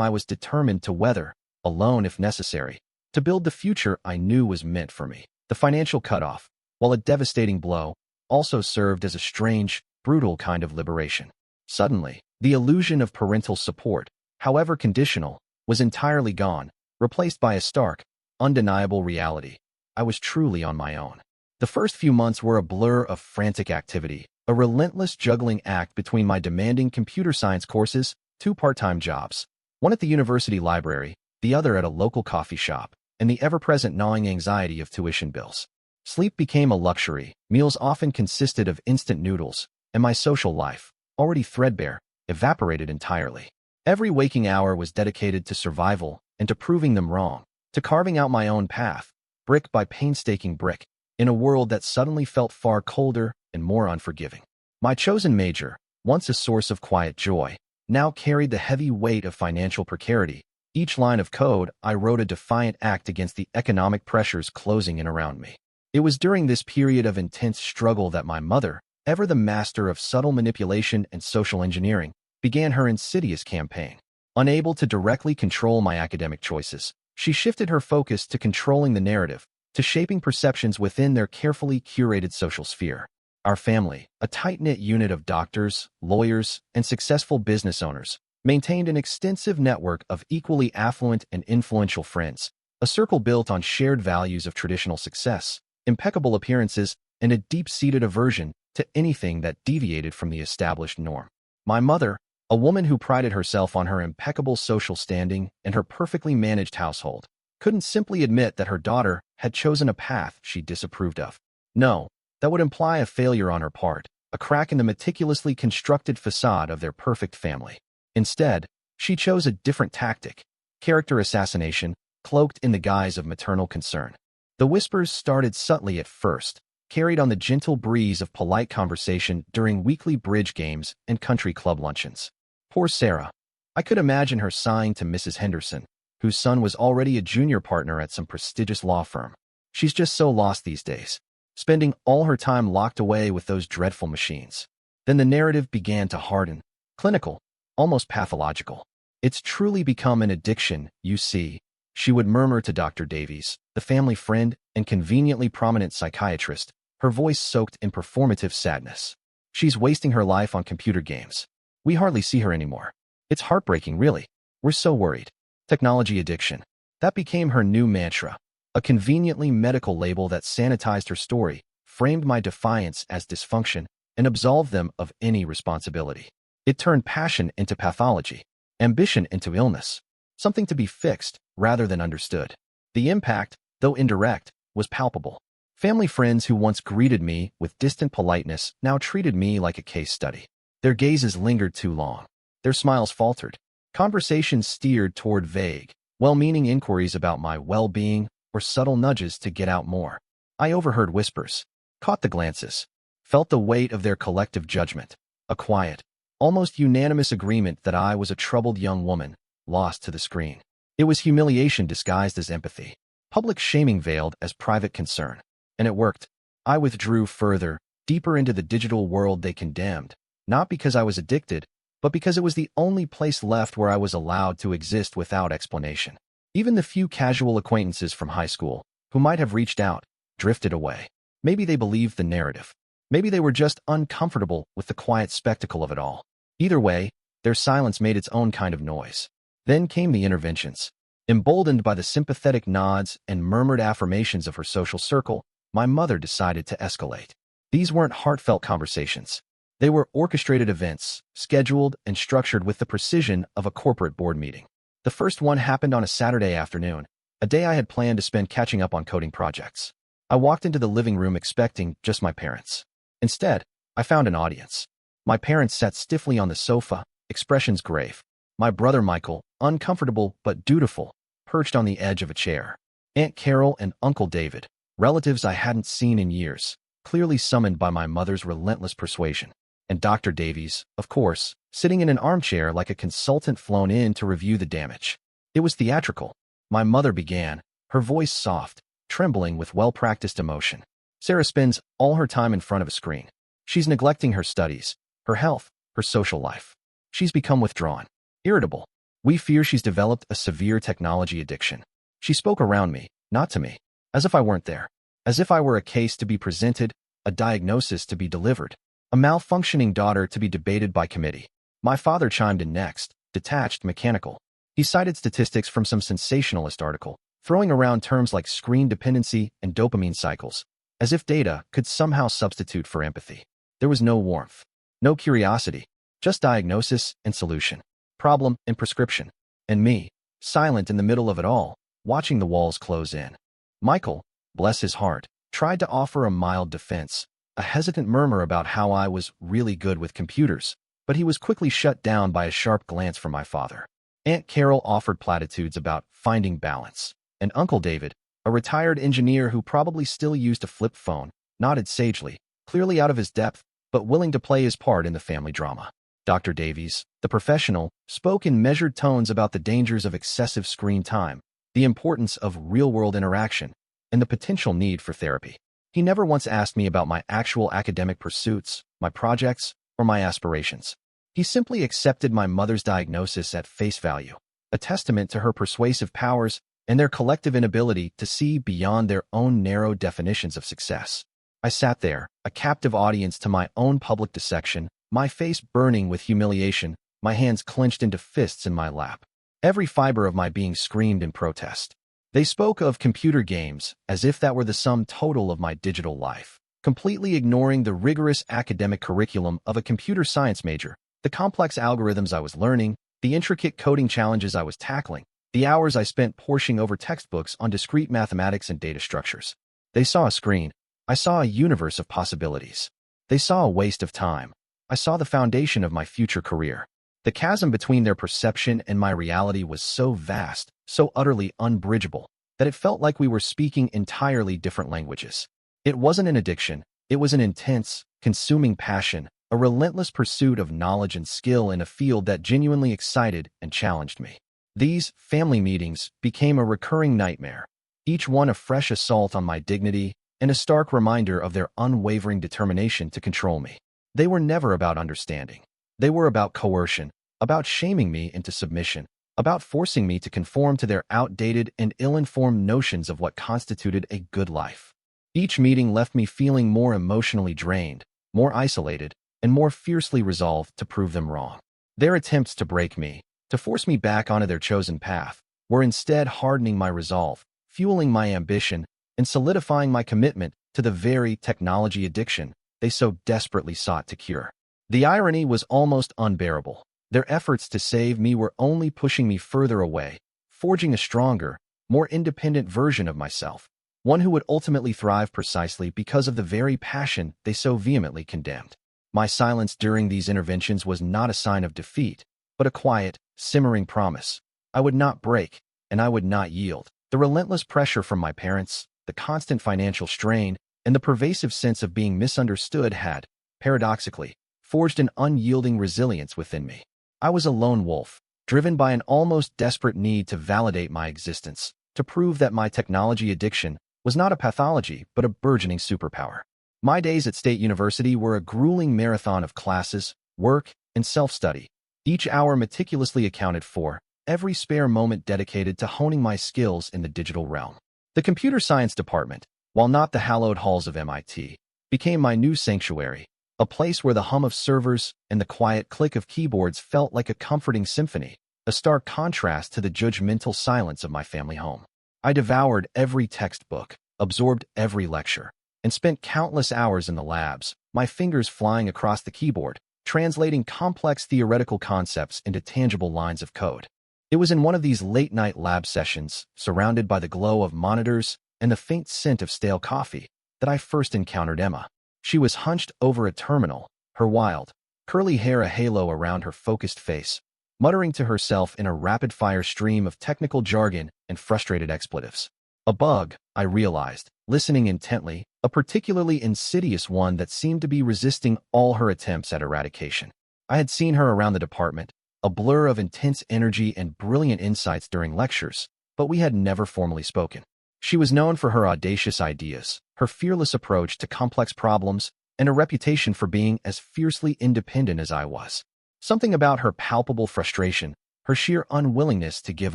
I was determined to weather, alone if necessary, to build the future I knew was meant for me. The financial cutoff, while a devastating blow, also served as a strange, brutal kind of liberation. Suddenly, the illusion of parental support, however conditional, was entirely gone, replaced by a stark, undeniable reality. I was truly on my own. The first few months were a blur of frantic activity, a relentless juggling act between my demanding computer science courses, 2 part-time jobs, one at the university library, the other at a local coffee shop, and the ever-present gnawing anxiety of tuition bills. Sleep became a luxury, meals often consisted of instant noodles, and my social life, already threadbare, evaporated entirely. Every waking hour was dedicated to survival and to proving them wrong, to carving out my own path, brick by painstaking brick, in a world that suddenly felt far colder and more unforgiving. My chosen major, once a source of quiet joy, now carried the heavy weight of financial precarity. Each line of code I wrote a defiant act against the economic pressures closing in around me. It was during this period of intense struggle that my mother, ever the master of subtle manipulation and social engineering, began her insidious campaign. Unable to directly control my academic choices, she shifted her focus to controlling the narrative, to shaping perceptions within their carefully curated social sphere. Our family, a tight-knit unit of doctors, lawyers, and successful business owners, maintained an extensive network of equally affluent and influential friends, a circle built on shared values of traditional success, impeccable appearances, and a deep-seated aversion to anything that deviated from the established norm. My mother, a woman who prided herself on her impeccable social standing and her perfectly managed household, couldn't simply admit that her daughter had chosen a path she disapproved of. No, that would imply a failure on her part, a crack in the meticulously constructed facade of their perfect family. Instead, she chose a different tactic, character assassination, cloaked in the guise of maternal concern. The whispers started subtly at first, carried on the gentle breeze of polite conversation during weekly bridge games and country club luncheons. Poor Sarah. I could imagine her sighing to Mrs. Henderson, whose son was already a junior partner at some prestigious law firm. She's just so lost these days, spending all her time locked away with those dreadful machines. Then the narrative began to harden, clinical, almost pathological. It's truly become an addiction, you see, she would murmur to Dr. Davies, the family friend and conveniently prominent psychiatrist, her voice soaked in performative sadness. She's wasting her life on computer games. We hardly see her anymore. It's heartbreaking, really. We're so worried. Technology addiction. That became her new mantra, a conveniently medical label that sanitized her story, framed my defiance as dysfunction, and absolved them of any responsibility. It turned passion into pathology, ambition into illness, something to be fixed rather than understood. The impact, though indirect, was palpable. Family friends who once greeted me with distant politeness now treated me like a case study. Their gazes lingered too long. Their smiles faltered. Conversations steered toward vague, well-meaning inquiries about my well-being or subtle nudges to get out more. I overheard whispers, caught the glances, felt the weight of their collective judgment, a quiet, almost unanimous agreement that I was a troubled young woman, lost to the screen. It was humiliation disguised as empathy, public shaming veiled as private concern. And it worked. I withdrew further, deeper into the digital world they condemned, not because I was addicted, but because it was the only place left where I was allowed to exist without explanation. Even the few casual acquaintances from high school, who might have reached out, drifted away. Maybe they believed the narrative. Maybe they were just uncomfortable with the quiet spectacle of it all. Either way, their silence made its own kind of noise. Then came the interventions. Emboldened by the sympathetic nods and murmured affirmations of her social circle, my mother decided to escalate. These weren't heartfelt conversations. They were orchestrated events, scheduled and structured with the precision of a corporate board meeting. The first one happened on a Saturday afternoon, a day I had planned to spend catching up on coding projects. I walked into the living room expecting just my parents. Instead, I found an audience. My parents sat stiffly on the sofa, expressions grave. My brother Michael, uncomfortable but dutiful, perched on the edge of a chair. Aunt Carol and Uncle David, relatives I hadn't seen in years, clearly summoned by my mother's relentless persuasion. And Dr. Davies, of course, sitting in an armchair like a consultant flown in to review the damage. It was theatrical. My mother began, her voice soft, trembling with well-practiced emotion. Sarah spends all her time in front of a screen. She's neglecting her studies, her health, her social life. She's become withdrawn, irritable. We fear she's developed a severe technology addiction. She spoke around me, not to me, as if I weren't there, as if I were a case to be presented, a diagnosis to be delivered, a malfunctioning daughter to be debated by committee. My father chimed in next, detached, mechanical. He cited statistics from some sensationalist article, throwing around terms like screen dependency and dopamine cycles, as if data could somehow substitute for empathy. There was no warmth, no curiosity, just diagnosis and solution, problem and prescription, and me, silent in the middle of it all, watching the walls close in. Michael, bless his heart, tried to offer a mild defense, a hesitant murmur about how I was really good with computers, but he was quickly shut down by a sharp glance from my father. Aunt Carol offered platitudes about finding balance, and Uncle David, a retired engineer who probably still used a flip phone, nodded sagely, clearly out of his depth, but willing to play his part in the family drama. Dr. Davies, the professional, spoke in measured tones about the dangers of excessive screen time, the importance of real-world interaction, and the potential need for therapy. He never once asked me about my actual academic pursuits, my projects, or my aspirations. He simply accepted my mother's diagnosis at face value, a testament to her persuasive powers and their collective inability to see beyond their own narrow definitions of success. I sat there, a captive audience to my own public dissection, my face burning with humiliation, my hands clenched into fists in my lap. Every fiber of my being screamed in protest. They spoke of computer games as if that were the sum total of my digital life, completely ignoring the rigorous academic curriculum of a computer science major, the complex algorithms I was learning, the intricate coding challenges I was tackling, the hours I spent poring over textbooks on discrete mathematics and data structures. They saw a screen. I saw a universe of possibilities. They saw a waste of time. I saw the foundation of my future career. The chasm between their perception and my reality was so vast, so utterly unbridgeable, that it felt like we were speaking entirely different languages. It wasn't an addiction. It was an intense, consuming passion, a relentless pursuit of knowledge and skill in a field that genuinely excited and challenged me. These family meetings became a recurring nightmare, each one a fresh assault on my dignity and a stark reminder of their unwavering determination to control me. They were never about understanding. They were about coercion, about shaming me into submission, about forcing me to conform to their outdated and ill-informed notions of what constituted a good life. Each meeting left me feeling more emotionally drained, more isolated, and more fiercely resolved to prove them wrong. Their attempts to break me, to force me back onto their chosen path, were instead hardening my resolve, fueling my ambition, and solidifying my commitment to the very technology addiction they so desperately sought to cure. The irony was almost unbearable. Their efforts to save me were only pushing me further away, forging a stronger, more independent version of myself, one who would ultimately thrive precisely because of the very passion they so vehemently condemned. My silence during these interventions was not a sign of defeat, but a quiet, simmering promise. I would not break, and I would not yield. The relentless pressure from my parents, the constant financial strain, and the pervasive sense of being misunderstood had, paradoxically, forged an unyielding resilience within me. I was a lone wolf, driven by an almost desperate need to validate my existence, to prove that my technology addiction was not a pathology but a burgeoning superpower. My days at State University were a grueling marathon of classes, work, and self-study, each hour meticulously accounted for, every spare moment dedicated to honing my skills in the digital realm. The computer science department, while not the hallowed halls of MIT, became my new sanctuary, a place where the hum of servers and the quiet click of keyboards felt like a comforting symphony, a stark contrast to the judgmental silence of my family home. I devoured every textbook, absorbed every lecture, and spent countless hours in the labs, my fingers flying across the keyboard, translating complex theoretical concepts into tangible lines of code. It was in one of these late-night lab sessions, surrounded by the glow of monitors and the faint scent of stale coffee, that I first encountered Emma. She was hunched over a terminal, her wild, curly hair a halo around her focused face, muttering to herself in a rapid-fire stream of technical jargon and frustrated expletives. A bug, I realized, listening intently, a particularly insidious one that seemed to be resisting all her attempts at eradication. I had seen her around the department, a blur of intense energy and brilliant insights during lectures, but we had never formally spoken. She was known for her audacious ideas, her fearless approach to complex problems, and a reputation for being as fiercely independent as I was. Something about her palpable frustration, her sheer unwillingness to give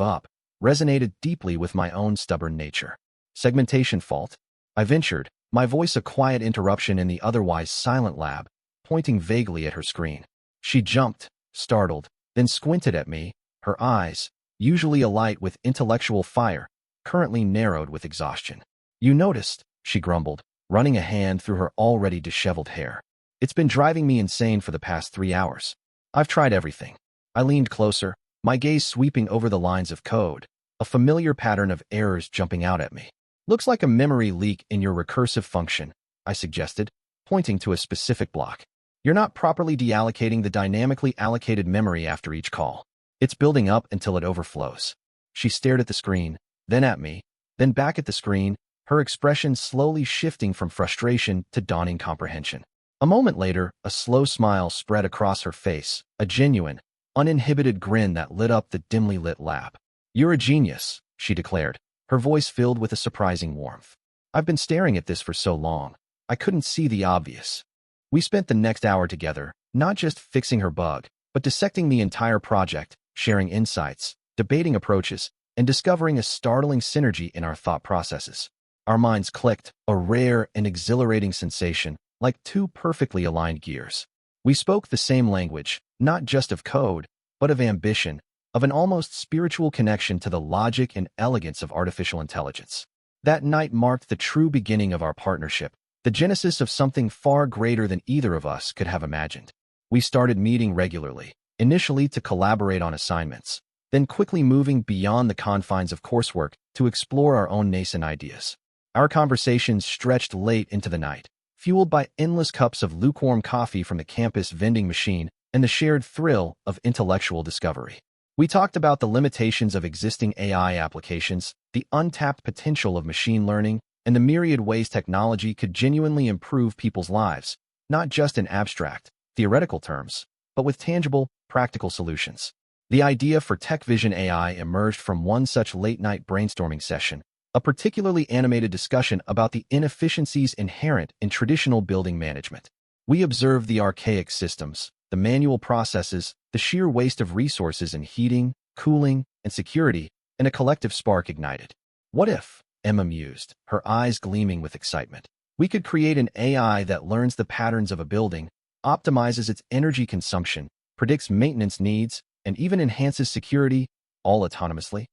up, resonated deeply with my own stubborn nature. Segmentation fault, I ventured, my voice a quiet interruption in the otherwise silent lab, pointing vaguely at her screen. She jumped, startled, then squinted at me, her eyes, usually alight with intellectual fire, currently narrowed with exhaustion. "You noticed," she grumbled, running a hand through her already disheveled hair. "It's been driving me insane for the past 3 hours. I've tried everything." I leaned closer, my gaze sweeping over the lines of code, a familiar pattern of errors jumping out at me. "Looks like a memory leak in your recursive function," I suggested, pointing to a specific block. "You're not properly deallocating the dynamically allocated memory after each call. It's building up until it overflows." She stared at the screen, then at me, then back at the screen, her expression slowly shifting from frustration to dawning comprehension. A moment later, a slow smile spread across her face, a genuine, uninhibited grin that lit up the dimly lit lab. "You're a genius," she declared, her voice filled with a surprising warmth. I've been staring at this for so long. I couldn't see the obvious. We spent the next hour together, not just fixing her bug, but dissecting the entire project, sharing insights, debating approaches, and discovering a startling synergy in our thought processes. Our minds clicked, a rare and exhilarating sensation, like two perfectly aligned gears. We spoke the same language, not just of code, but of ambition, of an almost spiritual connection to the logic and elegance of artificial intelligence. That night marked the true beginning of our partnership, the genesis of something far greater than either of us could have imagined. We started meeting regularly, initially to collaborate on assignments, then quickly moving beyond the confines of coursework to explore our own nascent ideas. Our conversations stretched late into the night, fueled by endless cups of lukewarm coffee from the campus vending machine and the shared thrill of intellectual discovery. We talked about the limitations of existing AI applications, the untapped potential of machine learning, and the myriad ways technology could genuinely improve people's lives, not just in abstract, theoretical terms, but with tangible, practical solutions. The idea for TechVision AI emerged from one such late-night brainstorming session, a particularly animated discussion about the inefficiencies inherent in traditional building management. We observed the archaic systems, the manual processes, the sheer waste of resources in heating, cooling, and security, and a collective spark ignited. What if, Emma mused, her eyes gleaming with excitement, we could create an AI that learns the patterns of a building, optimizes its energy consumption, predicts maintenance needs, and even enhances security, all autonomously?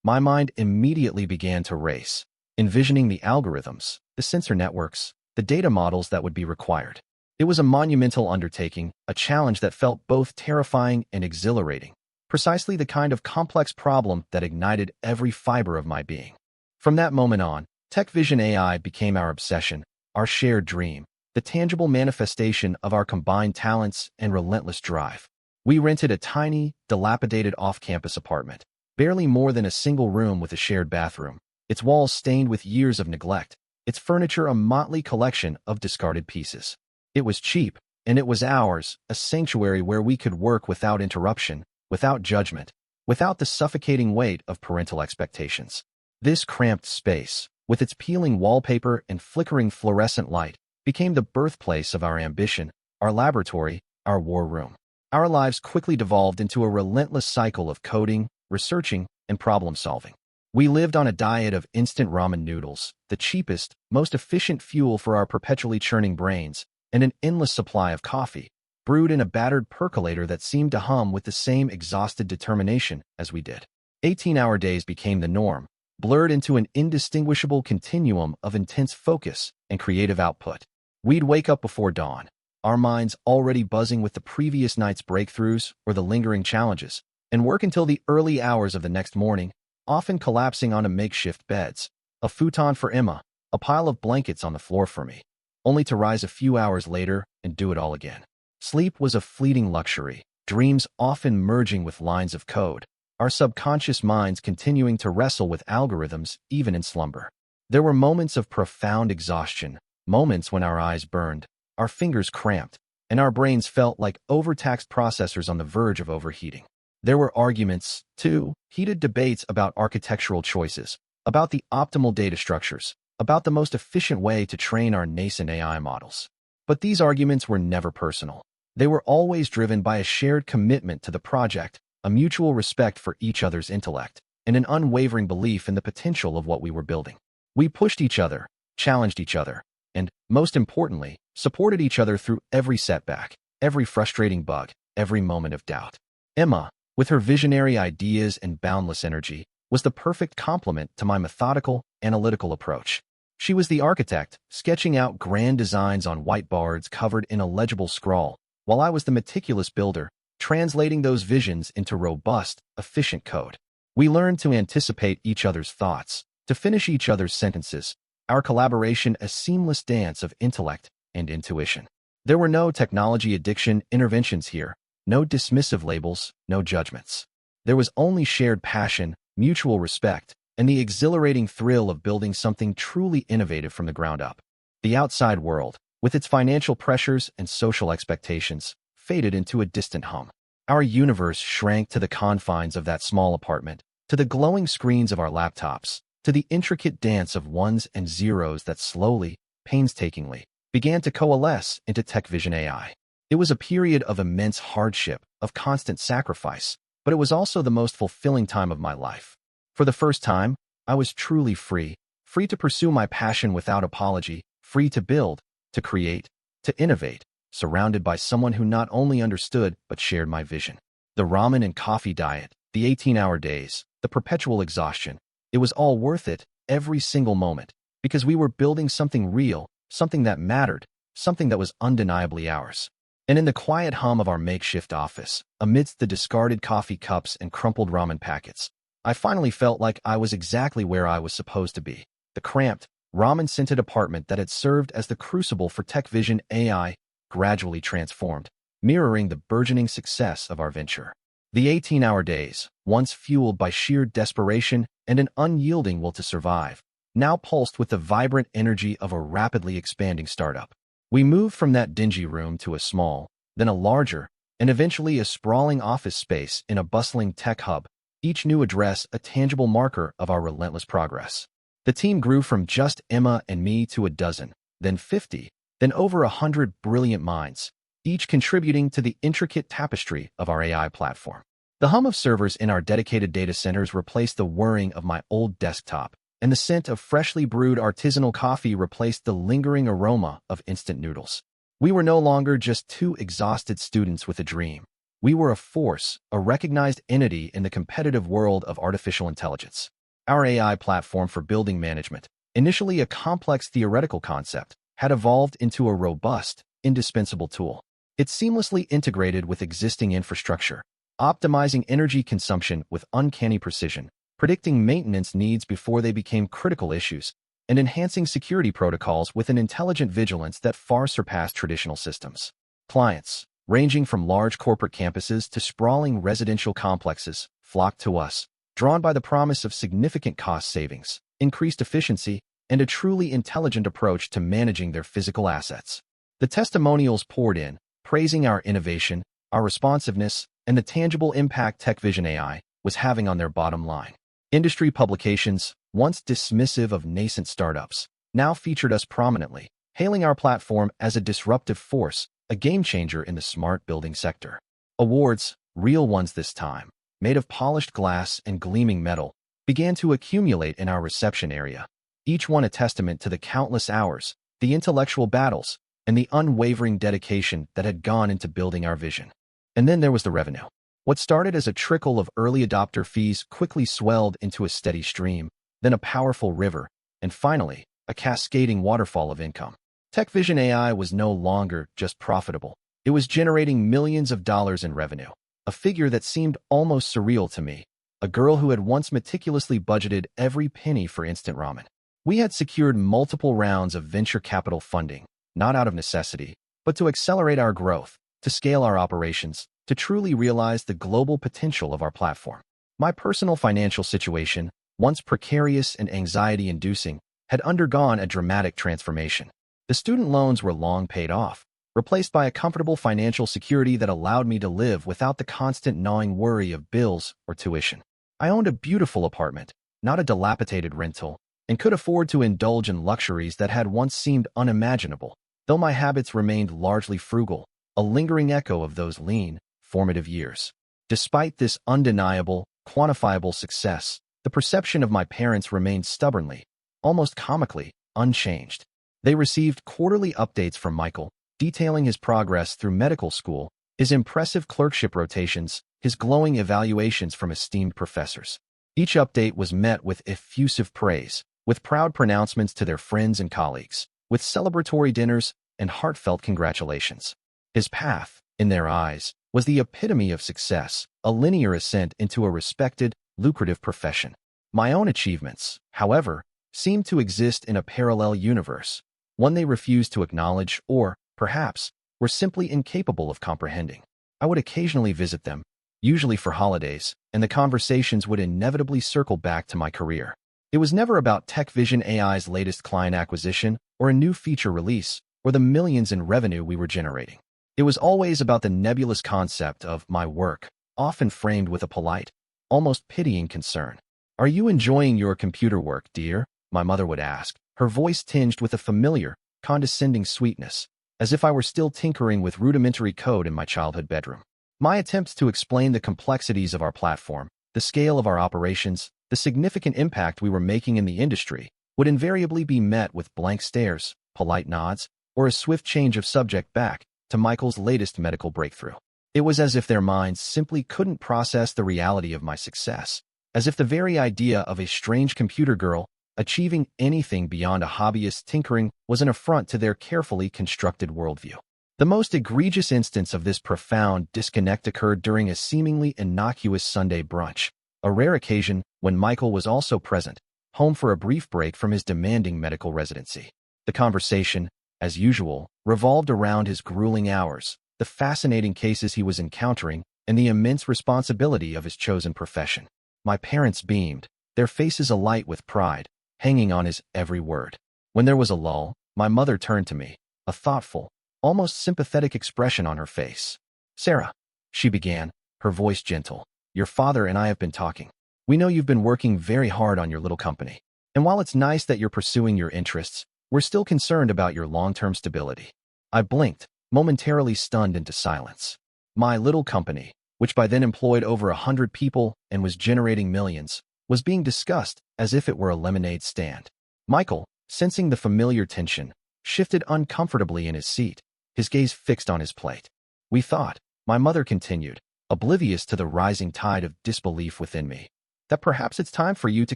My mind immediately began to race, envisioning the algorithms, the sensor networks, the data models that would be required. It was a monumental undertaking, a challenge that felt both terrifying and exhilarating, precisely the kind of complex problem that ignited every fiber of my being. From that moment on, TechVision AI became our obsession, our shared dream, the tangible manifestation of our combined talents and relentless drive. We rented a tiny, dilapidated off-campus apartment, barely more than a single room with a shared bathroom, its walls stained with years of neglect, its furniture a motley collection of discarded pieces. It was cheap, and it was ours, a sanctuary where we could work without interruption, without judgment, without the suffocating weight of parental expectations. This cramped space, with its peeling wallpaper and flickering fluorescent light, became the birthplace of our ambition, our laboratory, our war room. Our lives quickly devolved into a relentless cycle of coding, researching, and problem-solving. We lived on a diet of instant ramen noodles, the cheapest, most efficient fuel for our perpetually churning brains, and an endless supply of coffee, brewed in a battered percolator that seemed to hum with the same exhausted determination as we did. 18-hour days became the norm, blurred into an indistinguishable continuum of intense focus and creative output. We'd wake up before dawn, our minds already buzzing with the previous night's breakthroughs or the lingering challenges, and work until the early hours of the next morning, often collapsing onto makeshift beds, a futon for Emma, a pile of blankets on the floor for me, only to rise a few hours later and do it all again. Sleep was a fleeting luxury, dreams often merging with lines of code, our subconscious minds continuing to wrestle with algorithms even in slumber. There were moments of profound exhaustion, moments when our eyes burned, our fingers cramped, and our brains felt like overtaxed processors on the verge of overheating. There were arguments, too, heated debates about architectural choices, about the optimal data structures, about the most efficient way to train our nascent AI models. But these arguments were never personal. They were always driven by a shared commitment to the project, a mutual respect for each other's intellect, and an unwavering belief in the potential of what we were building. We pushed each other, challenged each other, and, most importantly, supported each other through every setback, every frustrating bug, every moment of doubt. Emma, with her visionary ideas and boundless energy, was the perfect complement to my methodical, analytical approach. She was the architect, sketching out grand designs on whiteboards covered in a legible scrawl, while I was the meticulous builder, translating those visions into robust, efficient code. We learned to anticipate each other's thoughts, to finish each other's sentences, our collaboration a seamless dance of intellect and intuition. There were no technology addiction interventions here, no dismissive labels, no judgments. There was only shared passion, mutual respect, and the exhilarating thrill of building something truly innovative from the ground up. The outside world, with its financial pressures and social expectations, faded into a distant hum. Our universe shrank to the confines of that small apartment, to the glowing screens of our laptops, to the intricate dance of ones and zeros that slowly, painstakingly, began to coalesce into TechVision AI. It was a period of immense hardship, of constant sacrifice, but it was also the most fulfilling time of my life. For the first time, I was truly free, free to pursue my passion without apology, free to build, to create, to innovate, surrounded by someone who not only understood but shared my vision. The ramen and coffee diet, the 18-hour days, the perpetual exhaustion, it was all worth it, every single moment, because we were building something real, something that mattered, something that was undeniably ours. And in the quiet hum of our makeshift office, amidst the discarded coffee cups and crumpled ramen packets, I finally felt like I was exactly where I was supposed to be. The cramped, ramen-scented apartment that had served as the crucible for TechVision AI gradually transformed, mirroring the burgeoning success of our venture. The 18-hour days, once fueled by sheer desperation and an unyielding will to survive, now pulsed with the vibrant energy of a rapidly expanding startup. We moved from that dingy room to a small, then a larger, and eventually a sprawling office space in a bustling tech hub, each new address a tangible marker of our relentless progress. The team grew from just Emma and me to a dozen, then 50, then over 100 brilliant minds, each contributing to the intricate tapestry of our AI platform. The hum of servers in our dedicated data centers replaced the whirring of my old desktop, and the scent of freshly brewed artisanal coffee replaced the lingering aroma of instant noodles. We were no longer just two exhausted students with a dream. We were a force, a recognized entity in the competitive world of artificial intelligence. Our AI platform for building management, initially a complex theoretical concept, had evolved into a robust, indispensable tool. It seamlessly integrated with existing infrastructure, optimizing energy consumption with uncanny precision, predicting maintenance needs before they became critical issues, and enhancing security protocols with an intelligent vigilance that far surpassed traditional systems. Clients, ranging from large corporate campuses to sprawling residential complexes, flocked to us, drawn by the promise of significant cost savings, increased efficiency, and a truly intelligent approach to managing their physical assets. The testimonials poured in, praising our innovation, our responsiveness, and the tangible impact TechVision AI was having on their bottom line. Industry publications, once dismissive of nascent startups, now featured us prominently, hailing our platform as a disruptive force, a game-changer in the smart building sector. Awards, real ones this time, made of polished glass and gleaming metal, began to accumulate in our reception area, each one a testament to the countless hours, the intellectual battles, and the unwavering dedication that had gone into building our vision. And then there was the revenue. What started as a trickle of early adopter fees quickly swelled into a steady stream, then a powerful river, and finally, a cascading waterfall of income. TechVision AI was no longer just profitable. It was generating millions of dollars in revenue, a figure that seemed almost surreal to me, a girl who had once meticulously budgeted every penny for instant ramen. We had secured multiple rounds of venture capital funding, not out of necessity, but to accelerate our growth, to scale our operations, to truly realize the global potential of our platform. My personal financial situation, once precarious and anxiety-inducing, had undergone a dramatic transformation. The student loans were long paid off, replaced by a comfortable financial security that allowed me to live without the constant gnawing worry of bills or tuition. I owned a beautiful apartment, not a dilapidated rental, and could afford to indulge in luxuries that had once seemed unimaginable, though my habits remained largely frugal, a lingering echo of those lean, formative years. Despite this undeniable, quantifiable success, the perception of my parents remained stubbornly, almost comically, unchanged. They received quarterly updates from Michael, detailing his progress through medical school, his impressive clerkship rotations, his glowing evaluations from esteemed professors. Each update was met with effusive praise, with proud pronouncements to their friends and colleagues, with celebratory dinners and heartfelt congratulations. His path, in their eyes, was the epitome of success, a linear ascent into a respected, lucrative profession. My own achievements, however, seemed to exist in a parallel universe, one they refused to acknowledge or, perhaps, were simply incapable of comprehending. I would occasionally visit them, usually for holidays, and the conversations would inevitably circle back to my career. It was never about TechVision AI's latest client acquisition or a new feature release or the millions in revenue we were generating. It was always about the nebulous concept of my work, often framed with a polite, almost pitying concern. "Are you enjoying your computer work, dear?" my mother would ask, her voice tinged with a familiar, condescending sweetness, as if I were still tinkering with rudimentary code in my childhood bedroom. My attempts to explain the complexities of our platform, the scale of our operations, the significant impact we were making in the industry, would invariably be met with blank stares, polite nods, or a swift change of subject back to Michael's latest medical breakthrough. It was as if their minds simply couldn't process the reality of my success, as if the very idea of a strange computer girl achieving anything beyond a hobbyist tinkering was an affront to their carefully constructed worldview. The most egregious instance of this profound disconnect occurred during a seemingly innocuous Sunday brunch, a rare occasion when Michael was also present, home for a brief break from his demanding medical residency. The conversation, as usual, revolved around his grueling hours, the fascinating cases he was encountering, and the immense responsibility of his chosen profession. My parents beamed, their faces alight with pride, hanging on his every word. When there was a lull, my mother turned to me, a thoughtful, almost sympathetic expression on her face. "Sarah," she began, her voice gentle, "your father and I have been talking. We know you've been working very hard on your little company. And while it's nice that you're pursuing your interests, we're still concerned about your long-term stability." I blinked, momentarily stunned into silence. My little company, which by then employed over 100 people and was generating millions, was being discussed as if it were a lemonade stand. Michael, sensing the familiar tension, shifted uncomfortably in his seat, his gaze fixed on his plate. "We thought," my mother continued, oblivious to the rising tide of disbelief within me, "that perhaps it's time for you to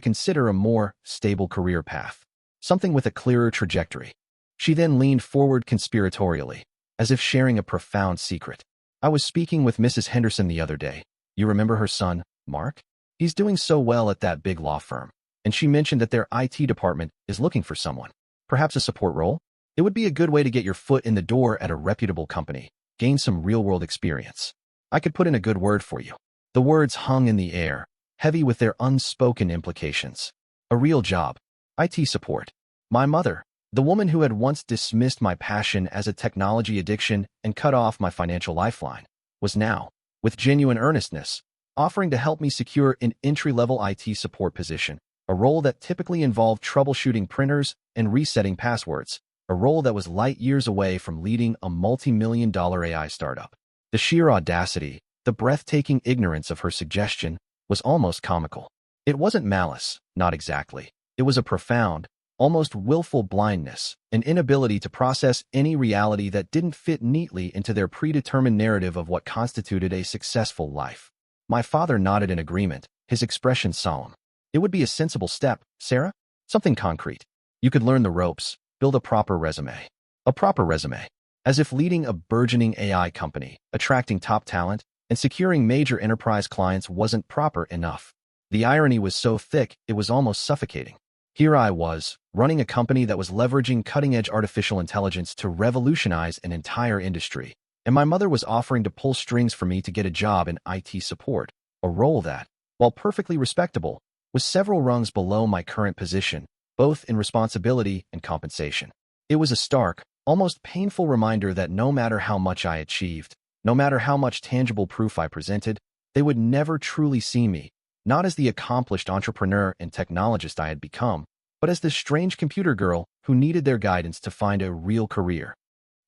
consider a more stable career path, something with a clearer trajectory." She then leaned forward conspiratorially, as if sharing a profound secret. "I was speaking with Mrs. Henderson the other day. You remember her son, Mark? He's doing so well at that big law firm, and she mentioned that their IT department is looking for someone. Perhaps a support role? It would be a good way to get your foot in the door at a reputable company, gain some real-world experience. I could put in a good word for you." The words hung in the air, heavy with their unspoken implications. A real job. IT support. My mother, the woman who had once dismissed my passion as a technology addiction and cut off my financial lifeline, was now, with genuine earnestness, offering to help me secure an entry-level IT support position, a role that typically involved troubleshooting printers and resetting passwords, a role that was light years away from leading a multi-million-dollar AI startup. The sheer audacity, the breathtaking ignorance of her suggestion was almost comical. It wasn't malice, not exactly. It was a profound, almost willful blindness, an inability to process any reality that didn't fit neatly into their predetermined narrative of what constituted a successful life. My father nodded in agreement, his expression solemn. "It would be a sensible step, Sarah. Something concrete. You could learn the ropes, build a proper resume." A proper resume. As if leading a burgeoning AI company, attracting top talent, and securing major enterprise clients wasn't proper enough. The irony was so thick it was almost suffocating. Here I was, running a company that was leveraging cutting-edge artificial intelligence to revolutionize an entire industry, and my mother was offering to pull strings for me to get a job in IT support, a role that, while perfectly respectable, was several rungs below my current position, both in responsibility and compensation. It was a stark, almost painful reminder that no matter how much I achieved, no matter how much tangible proof I presented, they would never truly see me, not as the accomplished entrepreneur and technologist I had become, but as this strange computer girl who needed their guidance to find a real career.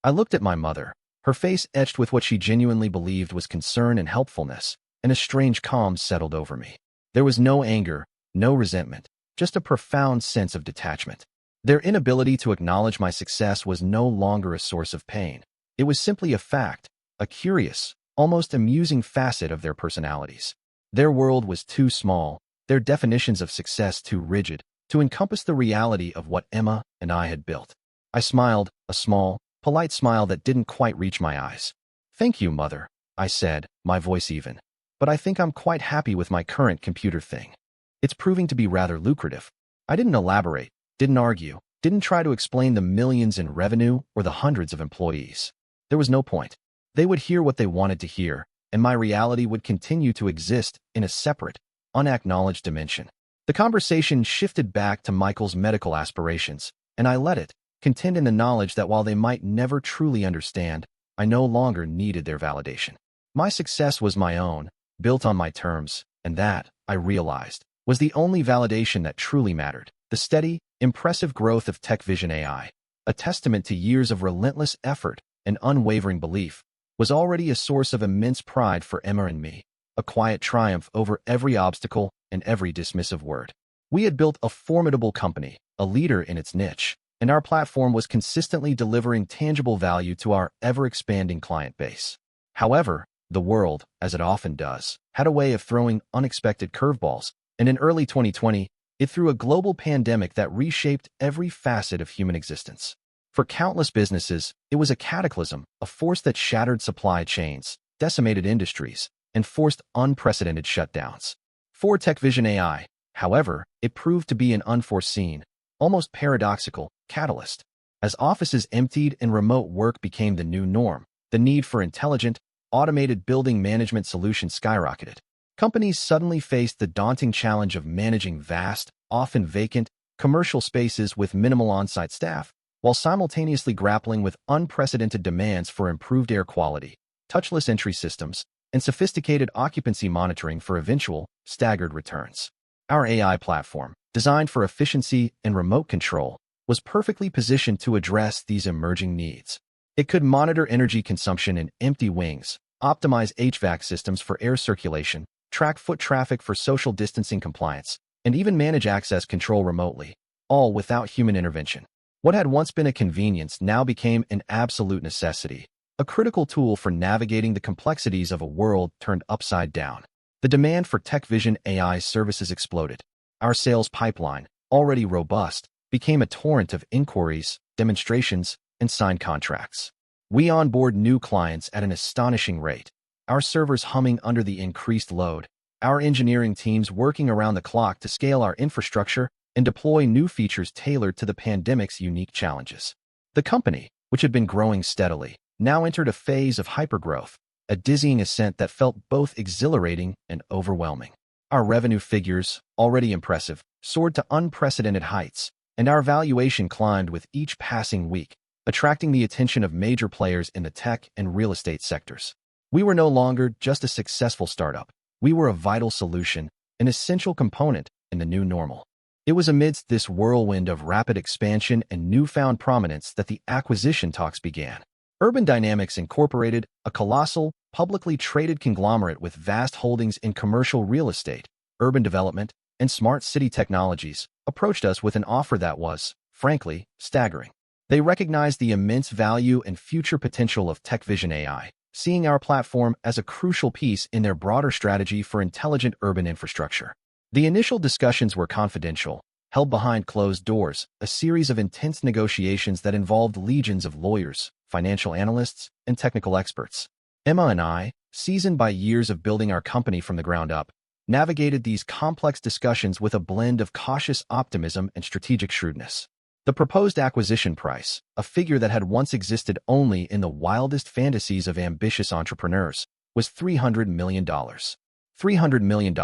I looked at my mother, her face etched with what she genuinely believed was concern and helpfulness, and a strange calm settled over me. There was no anger, no resentment, just a profound sense of detachment. Their inability to acknowledge my success was no longer a source of pain. It was simply a fact, a curious, almost amusing facet of their personalities. Their world was too small, their definitions of success too rigid, to encompass the reality of what Emma and I had built. I smiled, a small, polite smile that didn't quite reach my eyes. "Thank you, Mother," I said, my voice even. "But I think I'm quite happy with my current computer thing. It's proving to be rather lucrative." I didn't elaborate, didn't argue, didn't try to explain the millions in revenue or the hundreds of employees. There was no point. They would hear what they wanted to hear, and my reality would continue to exist in a separate, unacknowledged dimension. The conversation shifted back to Michael's medical aspirations, and I let it, content in the knowledge that while they might never truly understand, I no longer needed their validation. My success was my own, built on my terms, and that, I realized, was the only validation that truly mattered. The steady, impressive growth of TechVision AI, a testament to years of relentless effort and unwavering belief, was already a source of immense pride for Emma and me, a quiet triumph over every obstacle and every dismissive word. We had built a formidable company, a leader in its niche, and our platform was consistently delivering tangible value to our ever-expanding client base. However, the world, as it often does, had a way of throwing unexpected curveballs, and in early 2020, it threw a global pandemic that reshaped every facet of human existence. For countless businesses, it was a cataclysm, a force that shattered supply chains, decimated industries, and forced unprecedented shutdowns. For TechVision AI, however, it proved to be an unforeseen, almost paradoxical, catalyst. As offices emptied and remote work became the new norm, the need for intelligent, automated building management solutions skyrocketed. Companies suddenly faced the daunting challenge of managing vast, often vacant, commercial spaces with minimal on-site staff, while simultaneously grappling with unprecedented demands for improved air quality, touchless entry systems, and sophisticated occupancy monitoring for eventual, staggered returns. Our AI platform, designed for efficiency and remote control, was perfectly positioned to address these emerging needs. It could monitor energy consumption in empty wings, optimize HVAC systems for air circulation, track foot traffic for social distancing compliance, and even manage access control remotely, all without human intervention. What had once been a convenience now became an absolute necessity, a critical tool for navigating the complexities of a world turned upside down. The demand for TechVision AI services exploded. Our sales pipeline, already robust, became a torrent of inquiries, demonstrations, and signed contracts. We onboard new clients at an astonishing rate, our servers humming under the increased load, our engineering teams working around the clock to scale our infrastructure and deploy new features tailored to the pandemic's unique challenges. The company, which had been growing steadily, now entered a phase of hypergrowth, a dizzying ascent that felt both exhilarating and overwhelming. Our revenue figures, already impressive, soared to unprecedented heights, and our valuation climbed with each passing week, attracting the attention of major players in the tech and real estate sectors. We were no longer just a successful startup. We were a vital solution, an essential component in the new normal. It was amidst this whirlwind of rapid expansion and newfound prominence that the acquisition talks began. Urban Dynamics Incorporated, a colossal, publicly traded conglomerate with vast holdings in commercial real estate, urban development, and smart city technologies, approached us with an offer that was, frankly, staggering. They recognized the immense value and future potential of TechVision AI, seeing our platform as a crucial piece in their broader strategy for intelligent urban infrastructure. The initial discussions were confidential, held behind closed doors, a series of intense negotiations that involved legions of lawyers, financial analysts, and technical experts. Emma and I, seasoned by years of building our company from the ground up, navigated these complex discussions with a blend of cautious optimism and strategic shrewdness. The proposed acquisition price, a figure that had once existed only in the wildest fantasies of ambitious entrepreneurs, was $300 million. $300 million.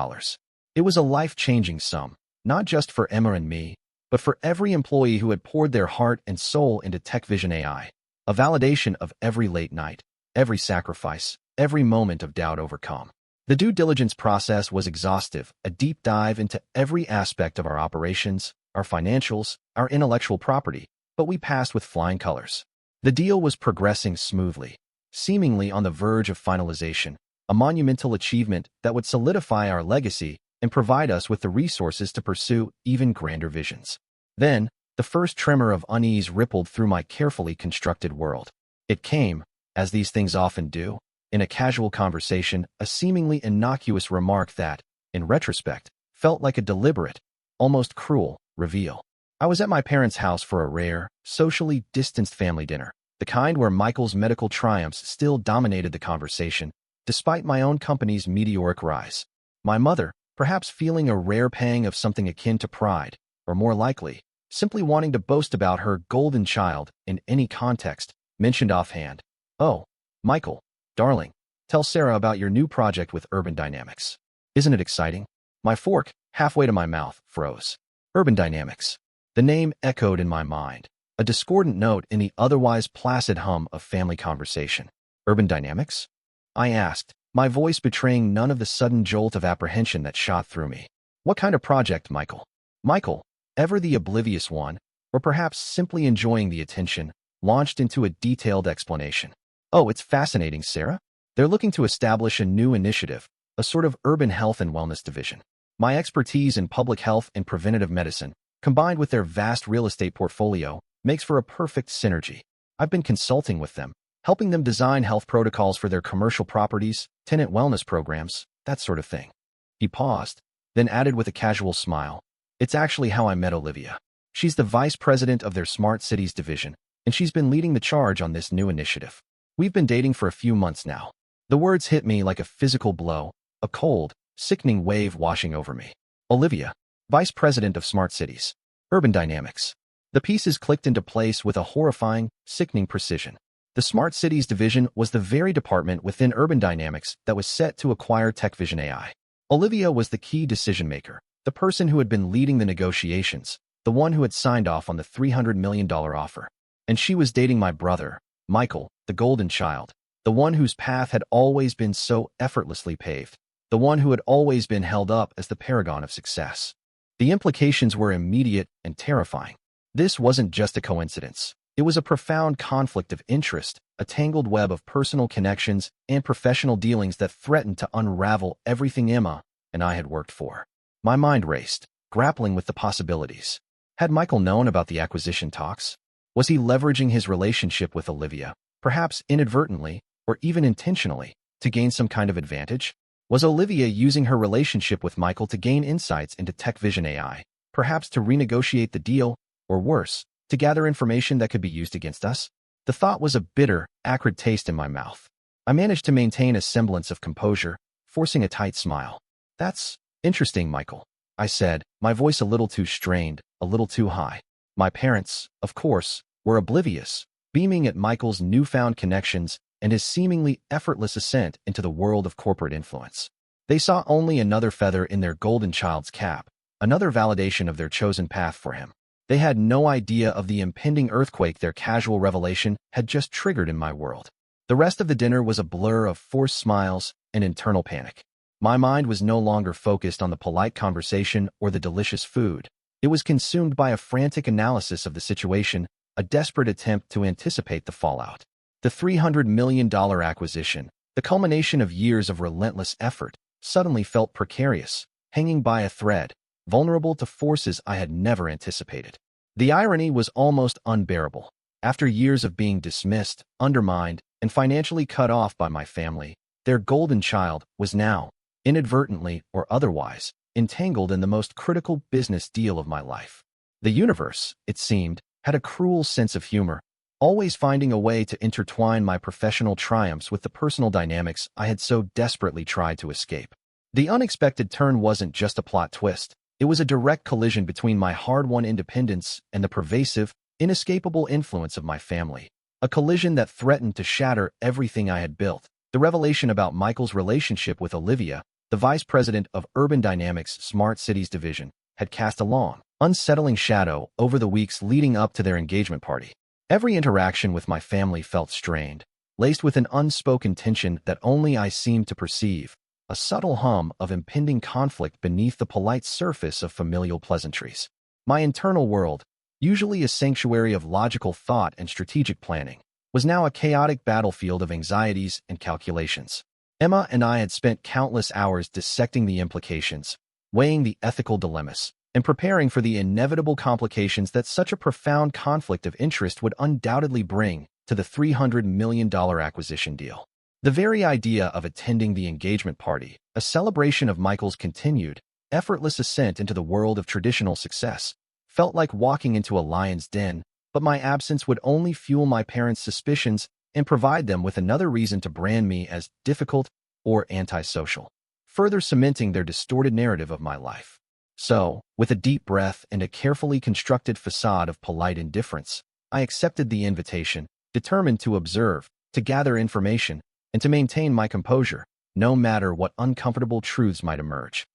It was a life-changing sum, not just for Emma and me, but for every employee who had poured their heart and soul into TechVision AI, a validation of every late night, every sacrifice, every moment of doubt overcome. The due diligence process was exhaustive, a deep dive into every aspect of our operations, our financials, our intellectual property, but we passed with flying colors. The deal was progressing smoothly, seemingly on the verge of finalization, a monumental achievement that would solidify our legacy and provide us with the resources to pursue even grander visions. Then, the first tremor of unease rippled through my carefully constructed world. It came, as these things often do, in a casual conversation, a seemingly innocuous remark that, in retrospect, felt like a deliberate, almost cruel, reveal. I was at my parents' house for a rare, socially distanced family dinner, the kind where Michael's medical triumphs still dominated the conversation, despite my own company's meteoric rise. My mother, perhaps feeling a rare pang of something akin to pride, or more likely, simply wanting to boast about her golden child in any context, mentioned offhand, "Oh, Michael, darling, tell Sarah about your new project with Urban Dynamics. Isn't it exciting?" My fork, halfway to my mouth, froze. Urban Dynamics. The name echoed in my mind, a discordant note in the otherwise placid hum of family conversation. Urban Dynamics? I asked, my voice betraying none of the sudden jolt of apprehension that shot through me. What kind of project, Michael? Michael, ever the oblivious one, or perhaps simply enjoying the attention, launched into a detailed explanation. Oh, it's fascinating, Sarah. They're looking to establish a new initiative, a sort of urban health and wellness division. My expertise in public health and preventative medicine, combined with their vast real estate portfolio, makes for a perfect synergy. I've been consulting with them, helping them design health protocols for their commercial properties, tenant wellness programs, that sort of thing. He paused, then added with a casual smile, "It's actually how I met Olivia. She's the vice president of their Smart Cities division, and she's been leading the charge on this new initiative. We've been dating for a few months now." The words hit me like a physical blow, a cold, sickening wave washing over me. Olivia, vice president of Smart Cities, Urban Dynamics. The pieces clicked into place with a horrifying, sickening precision. The Smart Cities division was the very department within Urban Dynamics that was set to acquire TechVision AI. Olivia was the key decision-maker, the person who had been leading the negotiations, the one who had signed off on the $300 million offer. And she was dating my brother, Michael, the golden child, the one whose path had always been so effortlessly paved, the one who had always been held up as the paragon of success. The implications were immediate and terrifying. This wasn't just a coincidence. It was a profound conflict of interest, a tangled web of personal connections and professional dealings that threatened to unravel everything Emma and I had worked for. My mind raced, grappling with the possibilities. Had Michael known about the acquisition talks? Was he leveraging his relationship with Olivia, perhaps inadvertently or even intentionally, to gain some kind of advantage? Was Olivia using her relationship with Michael to gain insights into TechVision AI, perhaps to renegotiate the deal, or worse, to gather information that could be used against us? The thought was a bitter, acrid taste in my mouth. I managed to maintain a semblance of composure, forcing a tight smile. "That's interesting, Michael," I said, my voice a little too strained, a little too high. My parents, of course, were oblivious, beaming at Michael's newfound connections and his seemingly effortless ascent into the world of corporate influence. They saw only another feather in their golden child's cap, another validation of their chosen path for him. They had no idea of the impending earthquake their casual revelation had just triggered in my world. The rest of the dinner was a blur of forced smiles and internal panic. My mind was no longer focused on the polite conversation or the delicious food. It was consumed by a frantic analysis of the situation, a desperate attempt to anticipate the fallout. The $300 million acquisition, the culmination of years of relentless effort, suddenly felt precarious, hanging by a thread, vulnerable to forces I had never anticipated. The irony was almost unbearable. After years of being dismissed, undermined, and financially cut off by my family, their golden child was now, inadvertently or otherwise, entangled in the most critical business deal of my life. The universe, it seemed, had a cruel sense of humor, always finding a way to intertwine my professional triumphs with the personal dynamics I had so desperately tried to escape. The unexpected turn wasn't just a plot twist. It was a direct collision between my hard-won independence and the pervasive, inescapable influence of my family. A collision that threatened to shatter everything I had built. The revelation about Michael's relationship with Olivia, the vice president of Urban Dynamics' Smart Cities division, had cast a long, unsettling shadow over the weeks leading up to their engagement party. Every interaction with my family felt strained, laced with an unspoken tension that only I seemed to perceive, a subtle hum of impending conflict beneath the polite surface of familial pleasantries. My internal world, usually a sanctuary of logical thought and strategic planning, was now a chaotic battlefield of anxieties and calculations. Emma and I had spent countless hours dissecting the implications, weighing the ethical dilemmas, and preparing for the inevitable complications that such a profound conflict of interest would undoubtedly bring to the $300 million acquisition deal. The very idea of attending the engagement party, a celebration of Michael's continued, effortless ascent into the world of traditional success, felt like walking into a lion's den, but my absence would only fuel my parents' suspicions and provide them with another reason to brand me as difficult or antisocial, further cementing their distorted narrative of my life. So, with a deep breath and a carefully constructed facade of polite indifference, I accepted the invitation, determined to observe, to gather information, and to maintain my composure, no matter what uncomfortable truths might emerge.